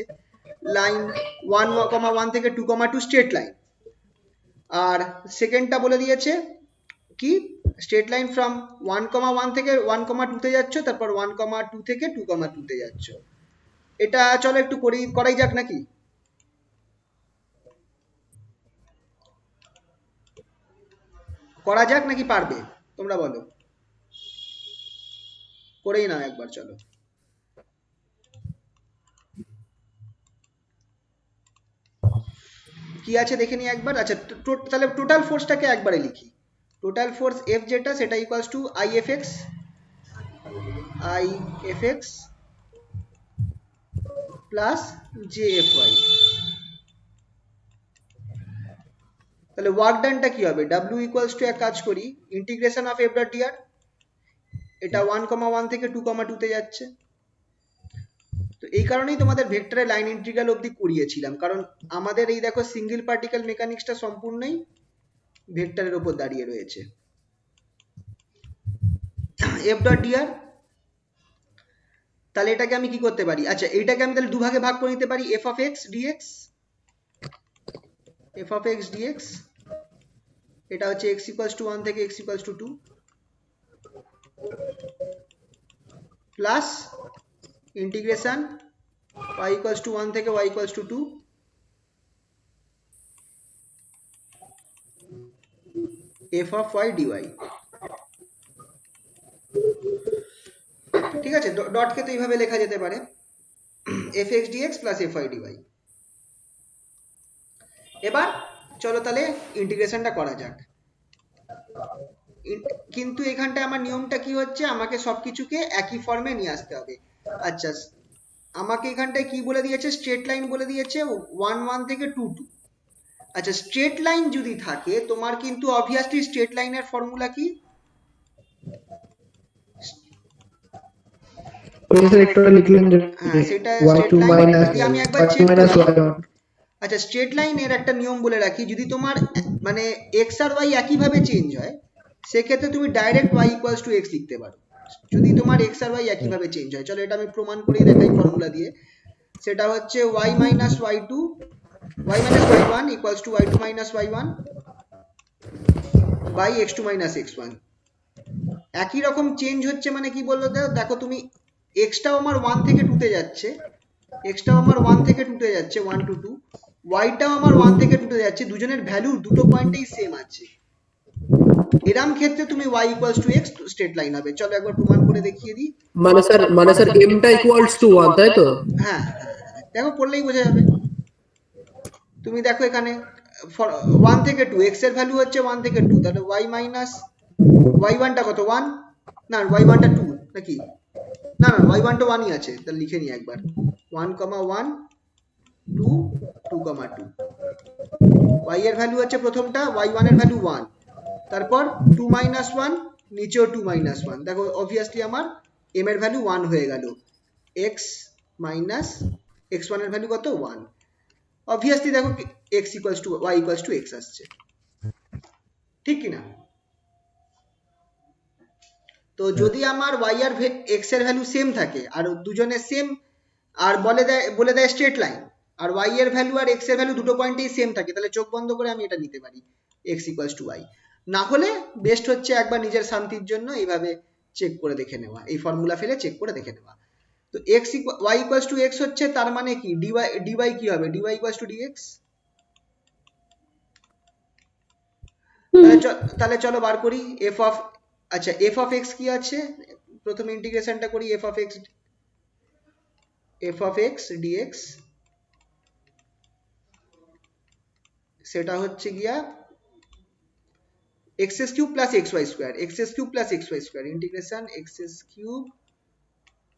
লাইন 1, 1 থেকে 2, 2 স্ট্রেট লাইন, আর সেকেন্ডটা বলে দিয়েছে কি, স্ট্রেট লাইন ফ্রম 1, 1 থেকে 1, 2 তে যাচ্ছ, তারপর 1, 2 থেকে 2, 2 তে যাচ্ছ। এটা চলো একটু করাই যাক নাকি, করা যাক নাকি পারবে তোমরা বলো, করেই নাও একবার, চলো। কি আছে দেখে নিই একবার। আচ্ছা, তাহলে টোটাল ফোর্সটাকে একবারে লিখি, টোটাল ফোর্স F যেটা সেটা equals two IFX plus JFY। তাহলে ওয়ার্ক ডানটা কি হবে, W ইকুয়ালস টু, এক কাজ করি, integration of F dot dr, এটা 1, 1 থেকে 2, 2 তে যাচ্ছে। তো এই কারণেই তোমাদের ভেক্টরের লাইন ইন্টিগ্রাল অবধি করিয়েছিলাম, কারণ আমাদের এই দেখো সিঙ্গেল পার্টিকেল মেকানিক্সটা সম্পূর্ণই ভেক্টরের উপর দাঁড়িয়ে রয়েছে। F ডট dr, তাহলে এটাকে আমি কি করতে পারি, আচ্ছা এইটাকে আমি তাহলে দুভাগে ভাগ করে নিতে পারি, f of x dx, এটা হচ্ছে x ইকুয়ালস টু 1 থেকে x equals to 2, plus integration y equals to 1 থেকে y equals to 2, f of y dy। ঠিক আছে, ডটকে তো এইভাবে লেখা যেতে পারে, fx dx plus fy dy। এবার চলো তাহলে ইন্টিগ্রেশনটা করা যাক। কিন্তু এখানটায় আমার নিয়মটা কি হচ্ছে, আমাকে সবকিছুকে একই ফর্মে নিয়ে আসতে হবে। আচ্ছা, আমাকে এখানটায় কি বলে দিয়েছে, স্ট্রেট লাইন বলে দিয়েছে 1 1 থেকে 2 2। আচ্ছা, স্ট্রেট লাইন যদি থাকে তোমার কিন্তু অবভিয়াসলি স্ট্রেট লাইনের ফর্মুলা কি? ওই স্যার একটু লিখলেন যে হ্যাঁ, সেটা স্ট্রেট y2 লাইন minus যদি আমি একবার y2 চেক minus করি। y1। আচ্ছা, স্ট্রেট লাইনের একটা নিয়ম বলে রাখি, যদি তোমার মানে এক্স আর ওয়াই একইভাবে চেঞ্জ হয় সেক্ষেত্রে তুমি direct y equals two x লিখতে পারো, যদি তোমার এক্স আর ওয়াই একইভাবে চেঞ্জ হয়। চলো এটা আমি প্রমাণ করেই দেখাই ফর্মুলা দিয়ে। সেটা হচ্ছে y minus y two, y minus y one equals to y two minus y one by x two minus x one. একই রকম চেঞ্জ হচ্ছে মানে কি বললো, দেখো তুমি এক্সটাও আমার 1 থেকে 2 তে যাচ্ছে, এক্সটাও আমার 1 থেকে 2 তে যাচ্ছে 1 টু 2, ওয়াইটাও আমার 1 থেকে 2 তে যাচ্ছে, দুজনের ভ্যালু দুটো পয়েন্টেই সেম আছে। এরম ক্ষেত্রে তুমি y equals to x straight line হবে। চলো একবার প্রমাণ করে দেখিয়ে দিই। মানে স্যার m টা ইকুয়ালস টু 1, তাই তো? হ্যাঁ হ্যাঁ, দেখো পড়লেই বোঝা যাবে। তুমি দেখো এখানে 1 থেকে 2, x এর ভ্যালু হচ্ছে 1 থেকে 2, তাহলে y মাইনাস y1 টা কত 1, না y1 টা 2 নাকি, না না y1 টা 1ই আছে, তাহলে লিখে নিই একবার 1 1 2 2 2। y এর ভ্যালু হচ্ছে প্রথমটা y1 এর ভ্যালু 1, তারপর 2 মাইনাস 1, নিচেও 2 মাইনাস 1। দেখো অবভিয়াসলি আমার m এর ভ্যালু 1 হয়ে গেল, x মাইনাস x1 এর ভ্যালু কত 1। অবভিয়াসলি দেখো x equals to y equals to x আসছে, ঠিক কি না? তো যদি আমার y আর x এর ভ্যালু সেম থাকে আর দুজনের সেম, আর বলে দেয় স্ট্রেট লাইন, আর y এর ভ্যালু আর x এর ভ্যালু দুটো পয়েন্টেই সেম থাকে, তাহলে চোখ বন্ধ করে আমি এটা নিতে পারি x ইকুয়ালস টু y। না হলে বেস্ট হচ্ছে একবার নিজের শান্তির জন্য এইভাবে চেক করে দেখে নেওয়া, এই ফর্মুলা ফেলে চেক করে দেখে নেওয়া। তো y ইকুয়ালস টু x হচ্ছে, তার মানে কি dy কি হবে, dy ইকুয়ালস টু dx। তাহলে চলো বার করি f অফ, আচ্ছা f অফ x কি আছে, প্রথমে ইন্টিগ্রেশনটা করি। f অফ x dx সেটা হচ্ছে গিয়া x cube plus xy square, x cube plus xy square integration x cube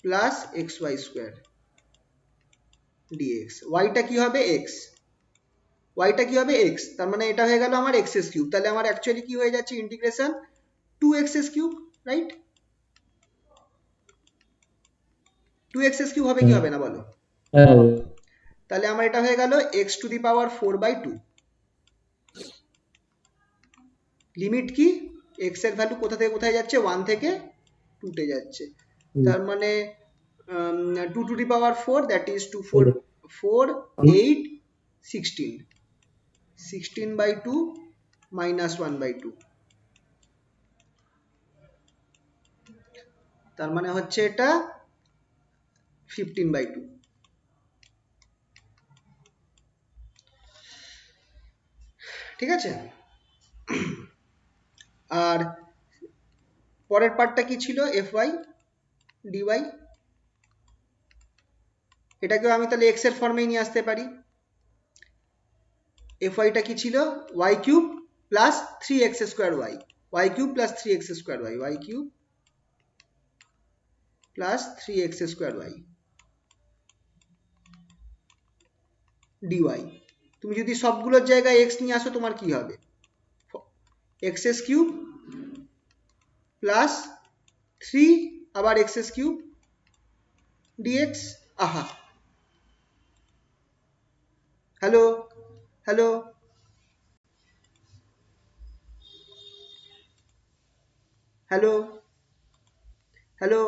plus xy square dx। y টা কি হবে x, y টা কি হবে x, তার মানে এটা হয়ে গেল আমার x কিউব, তাহলে আমার অ্যাকচুয়ালি কি হয়ে যাচ্ছে integration 2x cube, right? 2x cube হবে কি হবে না বলো? হ্যাঁ তাহলে আমার এটা হয়ে গেল x to the power 4/2। Limit কি, x এর ভ্যালু কোথা থেকে কোথায় যাচ্ছে, 1 থেকে 2 তে যাচ্ছে, তার মানে 2 two the power 4, that is 2 4 4 8 16, 16/2 minus 1/2, তার মানে হচ্ছে এটা 15/2। ঠিক আছে, আর পরের পার্টটা কি ছিল, fy dy, এটাকেও আমি তাহলে x এর ফর্মেই নিয়ে আসতে পারি। fy টা কি ছিল, y cube plus 3x square y, y cube plus 3x square y, y cube plus 3x square y dy। তুমি যদি সবগুলোর জায়গায় x নিয়ে আসো তোমার কি হবে, x কিউব প্লাস 3 আবার x কিউব dx। আহা, hello hello hello hello,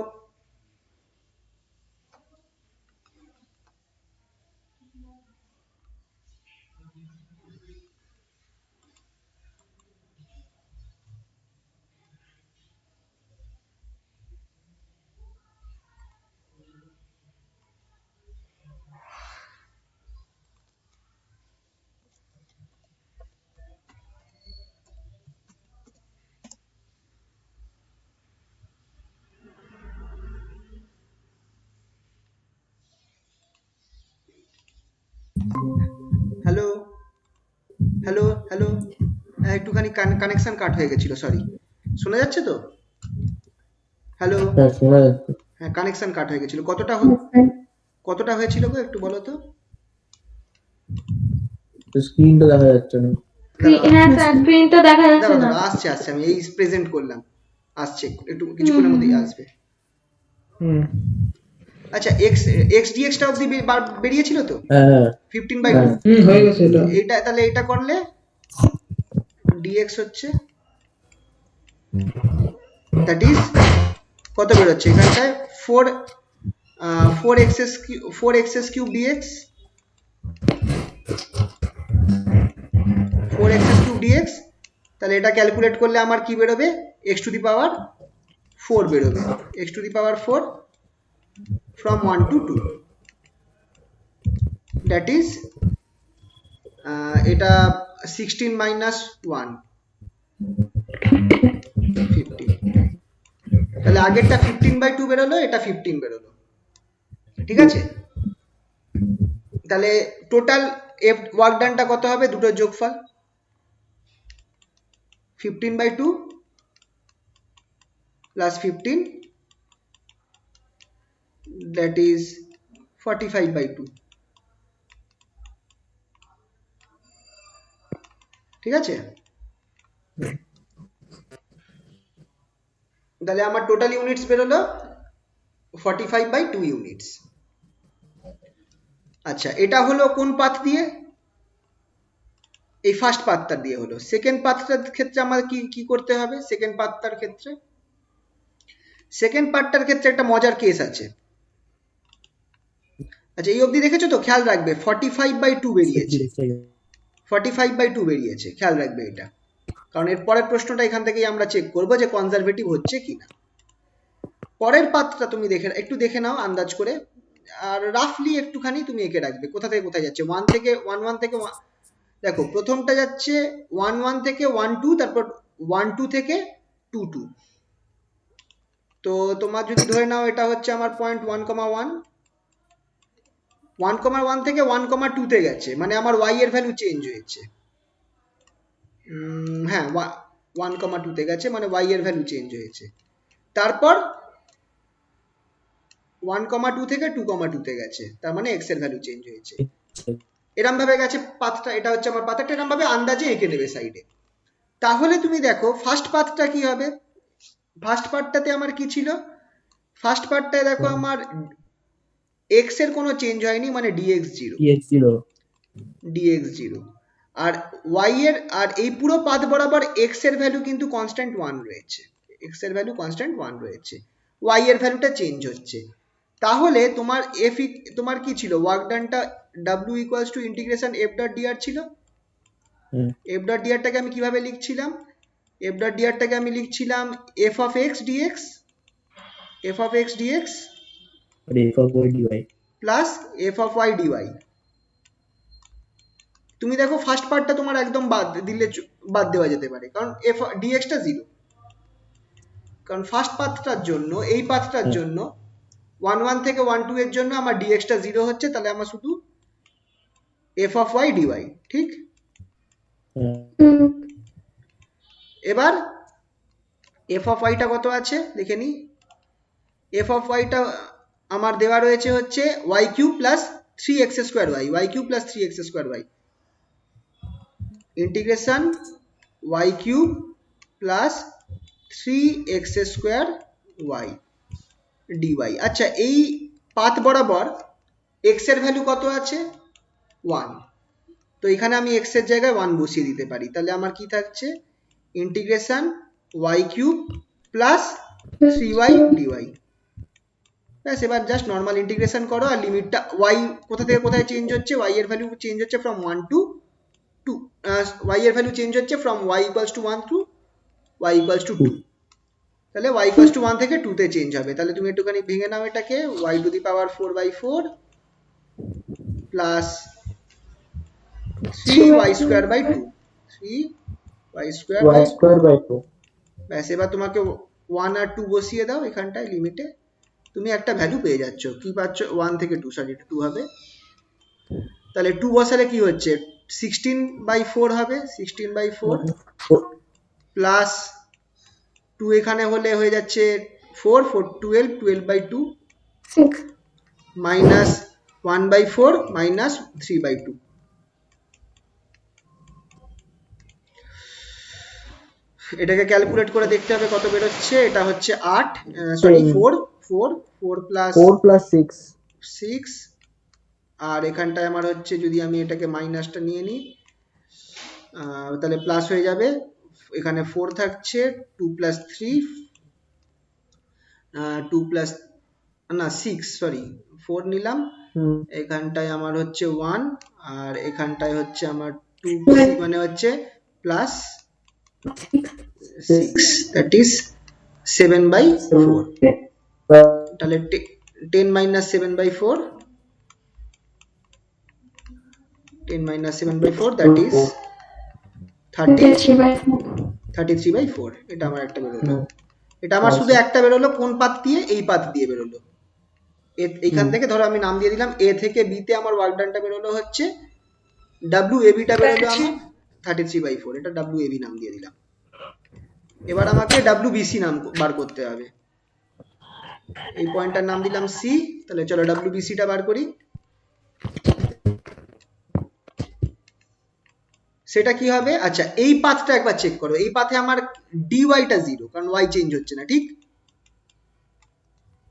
hello, একটুখানি কানেকশন কাট হয়ে গেছিল, সরি। শোনা যাচ্ছে তো? হ্যালো, হ্যাঁ শোনা যাচ্ছে, হ্যাঁ কানেকশন কাট হয়ে গেছিল। কতটা হয়েছিল গো একটু বলো তো? স্ক্রিনটা দেখা যাচ্ছে না। হ্যাঁ স্যার, স্ক্রিনটা দেখা যাচ্ছে দাঁড়াও না। দাঁড়াও, আসছে আসছে, আমি এই প্রেজেন্ট করলাম, আসছে একটু কিছুক্ষণের মধ্যেই আসবে। হুম আচ্ছা, এক্স ডিএক্সটা অবধি বেরিয়েছিল তো হ্যাঁ হ্যাঁ 15/2। হ্যাঁ হয়ে গেছে এটা। এইটা তাহলে এটা করলে ডিএক্স হচ্ছে দ্যাট ইজ কত বেরোচ্ছে এখানটায়, 4x cube dx, 4x cube dx. তাহলে এটা ক্যালকুলেট করলে আমার কি বেরোবে, x⁴ বেরোবে, x⁴ from 1 to 2, that is এটা 16 minus 1 15। তাহলে আগেরটা 15/2 বেরোলো, এটা 15 বেরোলো, ঠিক আছে? তাহলে টোটাল এফ ওয়ার্ক ডানটা কত হবে, দুটোর যোগফল 15/2 প্লাস 15, দ্যাট ইজ 45/2, ঠিক আছে? তাহলে আমার টোটাল ইউনিটস বেরোলো 45/2 ইউনিটস। আচ্ছা, এটা হলো কোন পাথ দিয়ে? এই ফার্স্ট পাথটা দিয়ে হলো। সেকেন্ড পাথটার ক্ষেত্রে আমার কি করতে হবে? সেকেন্ড পাথটার ক্ষেত্রে একটা মজার কেস আছে। আচ্ছা, এই অবধি দেখেছো তো? খেয়াল রাখবে 45/2 বেরিয়েছে, 45/2 বেরিয়েছে, খেয়াল রাখবে এটা, কারণ এর পরের প্রশ্নটা এখান থেকেই আমরা চেক করবো যে কনজারভেটিভ হচ্ছে কিনা। পরের পাথটা তুমি একটু দেখে নাও আন্দাজ করে, আর রাফলি একটুখানি তুমি এঁকে রাখবে কোথা থেকে কোথায় যাচ্ছে। 1 থেকে 1 থেকে দেখো, প্রথমটা যাচ্ছে 1 থেকে 1 তারপর 1 থেকে 2 তো তোমার যদি ধরে নাও এটা হচ্ছে আমার পয়েন্ট 1,1, 1,1 থেকে 1,2 তে গেছে, মানে আমার y এর ভ্যালু চেঞ্জ হয়েছে। হ্যাঁ, 1,2 তে গেছে, মানে y এর ভ্যালু চেঞ্জ হয়েছে। তারপর 1,2 থেকে 2,2 তে গেছে, তার মানে x এর ভ্যালু চেঞ্জ হয়েছে। এরম ভাবে গেছে পাথটা, এটা হচ্ছে আমার পাথটা, এরম ভাবে আন্দাজে এঁকে নেবে সাইডে। তাহলে তুমি দেখো ফার্স্ট পাথটা কি হবে। ফার্স্ট পার্টটাতে আমার কি ছিল? ফার্স্ট পার্টটায় দেখো আমার x এর কোনো চেঞ্জ হয়নি, মানে dx0, আর y এর, আর এই পুরো পাথ বরাবর x এর ভ্যালু কিন্তু কনস্ট্যান্ট 1 রয়েছে, y এর ভ্যালুটা চেঞ্জ হচ্ছে। তাহলে তোমার কি ছিল, ওয়ার্ক ডানটা w equals to integration f.dr ছিল। f.dr-টাকে আমি কিভাবে লিখছিলাম? f.dr-টাকে আমি লিখছিলাম f of x dx plus f of y dy। তুমি দেখো ফার্স্ট পার্টটা তোমার একদম বাদ দেওয়া যেতে পারে, কারণ dx-টা 0, কারণ ফার্স্ট পাথটার জন্য, এই পাথটার জন্য 1 থেকে 1 এর জন্য আমার dx-টা 0 হচ্ছে, তাহলে আমার শুধু f of y dy, ঠিক? এবার f of y-টা কত আছে দেখে নি। f of y-টা আমার দেওয়া রয়েছে হচ্ছে y³ plus 3x² y³ plus 3x² integration y³ plus 3x² dy। আচ্ছা, এই পাথ বরাবর x এর ভ্যালু কত আছে? 1। তো এখানে আমি x এর জায়গায় 1 বসিয়ে দিতে পারি, তাহলে আমার কি থাকছে, integration y³ plus 3y dy। ব্যাস, এবার জাস্ট নর্মাল ইন্টিগ্রেশন করো, আর লিমিটটা y কোথা থেকে কোথায় চেঞ্জ হচ্ছে, y এর ভ্যালু চেঞ্জ হচ্ছে ফ্রম 1 to 2, y এর ভ্যালু চেঞ্জ হচ্ছে from y equals to 1 to y equals to 2। তাহলে y ইকুয়ালস টু 1 থেকে 2 তে চেঞ্জ হবে। তাহলে তুমি একটুখানি ভেঙে নাও এটাকে, y⁴/4 প্লাস 3y²/2, 3y²/2। ব্যাস, এবার তোমাকে 1 আর 2 বসিয়ে দাও এখানটায় লিমিটে, তুমি একটা ভ্যালু পেয়ে যাচ্ছ। কি পাচ্ছ? 1 থেকে 2, সরি 2 হবে। তাহলে 2 বসালে কি হচ্ছে, 16/4 হবে, 16/4 প্লাস 2 এখানে হলে হয়ে যাচ্ছে 4 4 12 12/2 মাইনাস 1/4 মাইনাস 3/2। এটাকে ক্যালকুলেট করে দেখতে হবে কত বেরোচ্ছে। এটা হচ্ছে 8, সরি 4 4 4 প্লাস 4 plus 6 6, আর এখানটায় আমার হচ্ছে, যদি আমি এটাকে মাইনাসটা নিয়ে নিই তাহলে প্লাস হয়ে যাবে। এখানে 4 থাকছে, 2 প্লাস 3 2 প্লাস না 6, সরি 4 নিলাম, এখানটায় আমার হচ্ছে 1, আর এখানটায় হচ্ছে আমার 2 মানে হচ্ছে প্লাস 6, দ্যাট ইজ 7/4। তাহলে 10 minus 7/4, 10 minus 7/4, that is 33/4। এটা আমার একটা বেরোলো। এটা আমার শুধু একটা বেরোলো, কোন পাথ দিয়ে? এই পাথ দিয়ে বেরোলো। এইখান থেকে ধরো আমি নাম দিয়ে দিলাম এ থেকে বি তে, আমার ওয়ার্ক ডানটা বেরোলো হচ্ছে WAB টা বেরোলো আমার 33/4, এটা WAB নাম দিয়ে দিলাম। এবার আমাকে WBC নাম বার করতে হবে। এই পয়েন্টটার নাম দিলাম C, তাহলে চলো WBC টা বার করি। সেটা কি হবে? আচ্ছা, এই পাথটা একবার চেক করো। এই পাথে আমার dy টা 0, কারণ y চেঞ্জ হচ্ছে না, ঠিক?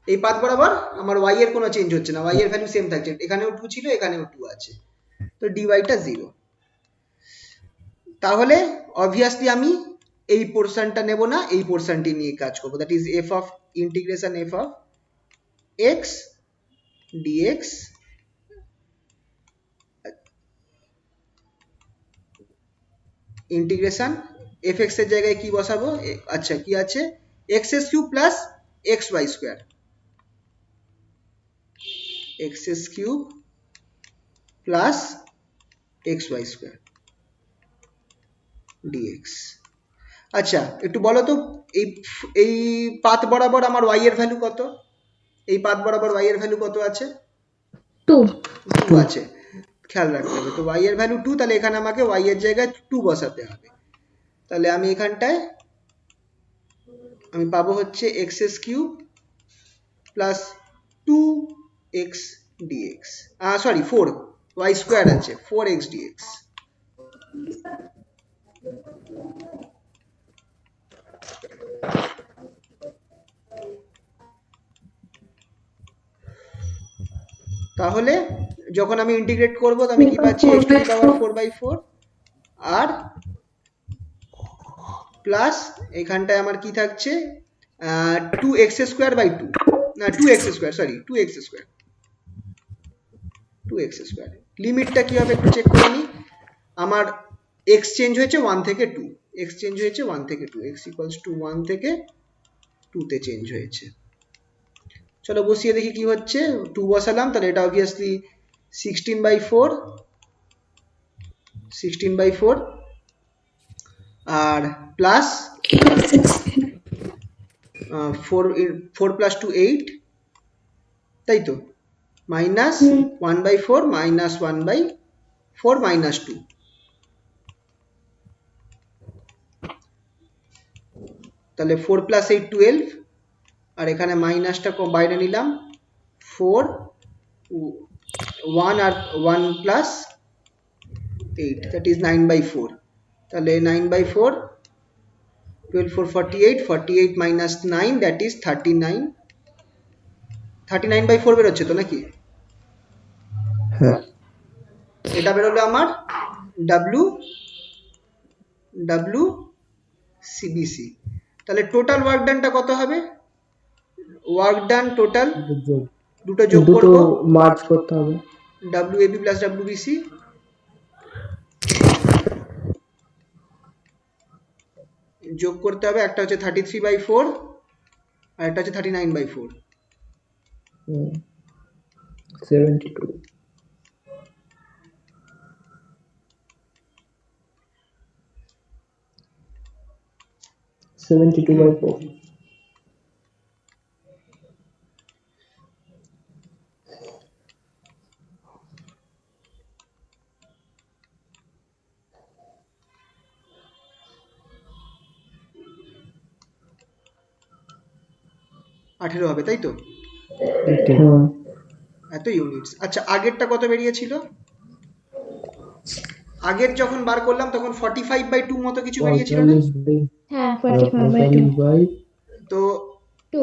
এই পাথ বরাবর আমার y এর কোনো চেঞ্জ হচ্ছে না, y এর ভ্যালু সেম থাকছে, এখানেও 2 ছিল, এখানেও 2 আছে, তো dy টা 0। তাহলে অবভিয়াসলি আমি এই পোরশনটা নেব না, এই পোরশনটি নিয়ে কাজ করব, that is f of integration f of x dx integration fx এর জায়গায় কি বসাবো? আচ্ছা, কি আছে? x³ plus xy square, x³ plus xy square dx। আচ্ছা, একটু বলো তো, এই এই পাথ বরাবর আমার y এর ভ্যালু কত? এই পাথ বরাবর y এর ভ্যালু কত আছে? 2 2 আছে, খেয়াল রাখতে হবে। তো y এর ভ্যালু 2, তাহলে এখানে আমাকে y এর জায়গায় 2 বসাতে হবে। তাহলে আমি এখানটায় আমি পাবো হচ্ছে x³ plus 2x dx, sorry 4, y square আছে, 4x dx। তাহলে যখন আমি ইন্টিগ্রেট করব, তো আমি কি পাচ্ছি? x টু দি পাওয়ার 4/4 আর প্লাস এখানটায় আমার কি থাকছে? 2x²/2, না 2x square, sorry 2x square, 2x square. লিমিটটা কি হবে একটু চেক করে নিই। আমার x চেঞ্জ হয়েছে 1 থেকে 2, x চেঞ্জ হয়েছে 1 থেকে 2, x ইকুয়ালস টু 1 থেকে 2 তে চেঞ্জ হয়েছে। চলো বসিয়ে দেখি কি হচ্ছে। 2 বসালাম, তাহলে এটা অবভিয়াসলি 16/4, 16/4 আর প্লাস 4 প্লাস 2 8, তাই তো, মাইনাস 1/4 মাইনাস 1/4 মাইনাস 2, তাহলে 4 প্লাস 8 12, আর এখানে মাইনাসটা বাইরে নিলাম, 4 1 আর 1 প্লাস 8, দ্যাট ইজ 9/4। তাহলে 9/4, 12 4 48, 48 মাইনাস 9, দ্যাট ইজ 39, 39/4 বেরোচ্ছে তো নাকি? হ্যাঁ এটা বেরোলো আমার WCBC। তাহলে টোটাল ওয়ার্ক ডানটা কত হবে? ওয়ার্ক ডান টোটাল দুটো যোগ দুটো করব, মার্জ করতে হবে। WAB প্লাস WBC, যোগ করতে হবে। একটা হচ্ছে 33/4 আর একটা হচ্ছে 39/4। 72 72/4। 18 হবে তাই তো? হ্যাঁ এত ইউনিটস। আচ্ছা আগেরটা কত বেরিয়েছিল? আগের যখন বার করলাম তখন 45/2 মতো কিছু বেরিয়েছিল না? 45/2 হ্যাঁ 45/2 তো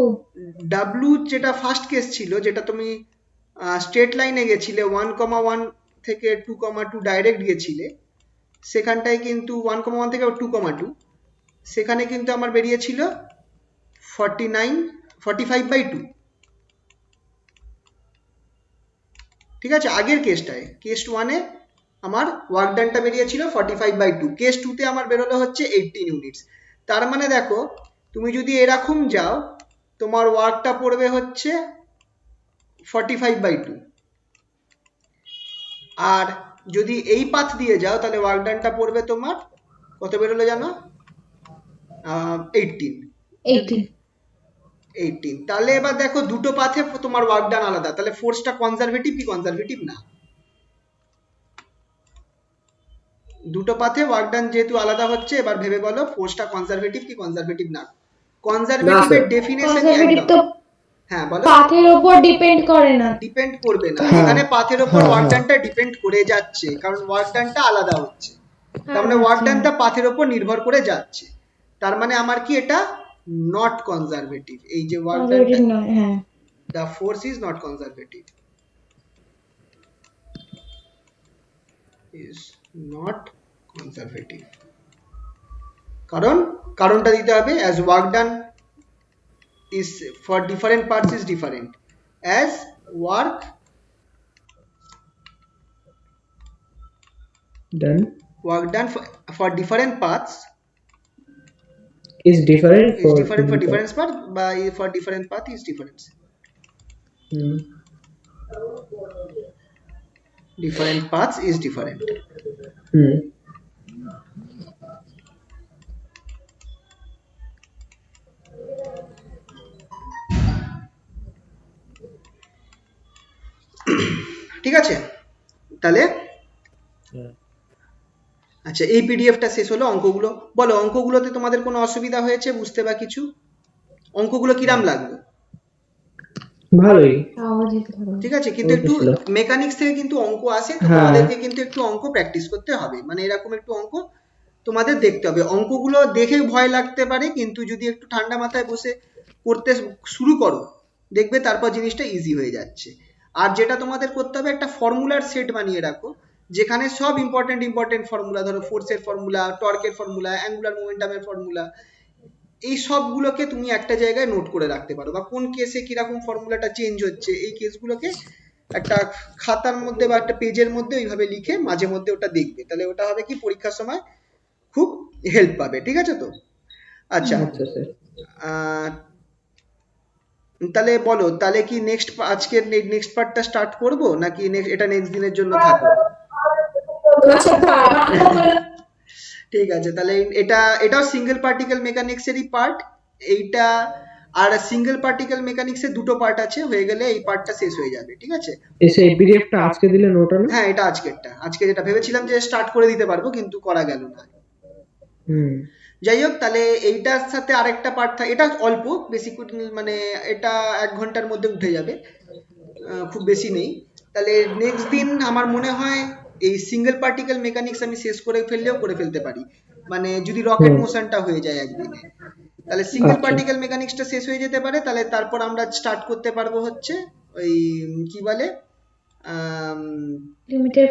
W যেটা ফার্স্ট কেস ছিল, যেটা তুমি স্ট্রেট লাইনে গেছিলে 1,1 থেকে 2,2 ডাইরেক্ট গেছিলে, সেখানটায় কিন্তু 1,1 থেকে 2,2, সেখানে কিন্তু আমার বেরিয়েছিল 45/2। ঠিক আছে, আগের কেসটায় কেস 1-এ আমার ওয়ার্ক ডানটা বেরিয়েছিল 45/2, কেস 2-তে আমার বেরোলো হচ্ছে 18 ইউনিটস। তার মানে দেখো তুমি যদি এরকম যাও তোমার ওয়ার্কটা পড়বে হচ্ছে 45/2, আর যদি এই পাথ দিয়ে যাও তাহলে ওয়ার্ক ডানটা পড়বে তোমার কত বেরোলো জানো? 18। 18। তাহলে এবার দেখো দুটো পাথে তোমার ওয়ার্ক ডান আলাদা, তাহলে ফোর্সটা কনজারভেটিভ কি কনজারভেটিভ না? দুটো পাথে ওয়ার্ক ডান যেহেতু আলাদা হচ্ছে, এবার ভেবে বলো ফোর্সটা কনজারভেটিভ কি কনজারভেটিভ না? কনজারভেটিভের ডেফিনেশনই কনজারভেটিভ একদম। তো হ্যাঁ বলো। পাথের উপর ডিপেন্ড করে না। ডিপেন্ড করবে না, হ্যাঁ, এখানে পাথের উপর হ্যাঁ, ওয়ার্ক হ্যাঁ। ডানটা ডিপেন্ড করে যাচ্ছে, কারণ ওয়ার্ক ডানটা আলাদা হচ্ছে। তার মানে ওয়ার্ক ডানটা পাথের উপর নির্ভর করে যাচ্ছে, তার মানে আমার কি এটা নট কনজারভেটিভ। এই যে ওয়ার্ক ডানটা, কনজারভেটিভ নয়, হ্যাঁ। the force is not conservative, is not conservative। কারণটা দিতে হবে, as work done is for different parts is different, as work done done for different parts is different is for different for different different part, by for different path is different, Hmm. different paths is different। Hmm. ঠিক আছে, তাহলে আচ্ছা এই পিডিএফটা শেষ হলো। অঙ্কগুলো বলো, অঙ্কগুলোতে তোমাদের কোনো অসুবিধা হয়েছে বুঝতে বা কিছু? অঙ্কগুলো কিরাম লাগলো? ভালোই ঠিক আছে, কিন্তু একটু ছিল। মেকানিক্স থেকে কিন্তু অঙ্ক আসে, তো হ্যাঁ। তোমাদেরকে কিন্তু একটু অঙ্ক প্র্যাকটিস করতে হবে, মানে এরকম একটু অঙ্ক তোমাদের দেখতে হবে। অঙ্কগুলো দেখে ভয় লাগতে পারে, কিন্তু যদি একটু ঠান্ডা মাথায় বসে করতে শুরু করো দেখবে তারপর জিনিসটা ইজি হয়ে যাচ্ছে। আর যেটা তোমাদের করতে হবে, একটা ফর্মুলার সেট বানিয়ে রাখো, যেখানে সব ইম্পর্টেন্ট ফর্মুলা, ধরো ফোর্সের ফর্মুলা, টর্কের ফর্মুলা, অ্যাঙ্গুলার মোমেন্টামের ফর্মুলা, এই সবগুলোকে তুমি একটা জায়গায় নোট করে রাখতে পারো, বা কোন কেসে কিরকম ফর্মুলাটা চেঞ্জ হচ্ছে এই কেসগুলোকে একটা খাতার মধ্যে বা একটা পেজের মধ্যে ওইভাবে লিখে মাঝে মধ্যে ওটা দেখবে, তাহলে ওটা হবে কি পরীক্ষার সময় খুব হেল্প পাবে। ঠিক আছে তো? আচ্ছা আচ্ছা স্যার তাহলে বলো, তাহলে কি আজকের নেক্সট পার্টটা স্টার্ট করব নাকি এটা নেক্সট দিনের জন্য থাকবে? ঠিক আছে, তাহলে এটাও সিঙ্গেল পার্টিকেল মেকানিক্সেরই পার্ট এইটা, আর সিঙ্গেল পার্টিকেল মেকানিক্সের দুটো পার্ট আছে, হয়ে গেলে এই পার্টটা শেষ হয়ে যাবে। ঠিক আছে, এসে এই পিডিএফটা আজকে দিলে নোটা না হ্যাঁ এটা আজকে যেটা ভেবেছিলাম যে স্টার্ট করে দিতে পারবো, কিন্তু করা গেল না। হুম যাই হোক, তাহলে এইটার সাথে আরেকটা পার্ট থাকে, এটা অল্প বেশি, মানে এটা 1 ঘন্টার মধ্যে উঠে যাবে, খুব বেশি নেই। তাহলে নেক্সট দিন আমার মনে হয় এই সিঙ্গেল পার্টিকেল মেকানিক্স আমি শেষ করে ফেলতে পারি, মানে যদি রকেট মোশনটা হয়ে যায় একদিনে, তাহলে সিঙ্গেল আচ্ছা। পার্টিকেল মেকানিক্সটা শেষ হয়ে যেতে পারে। তাহলে তারপর আমরা স্টার্ট করতে পারবো হচ্ছে ওই কি বলে লিমিটেড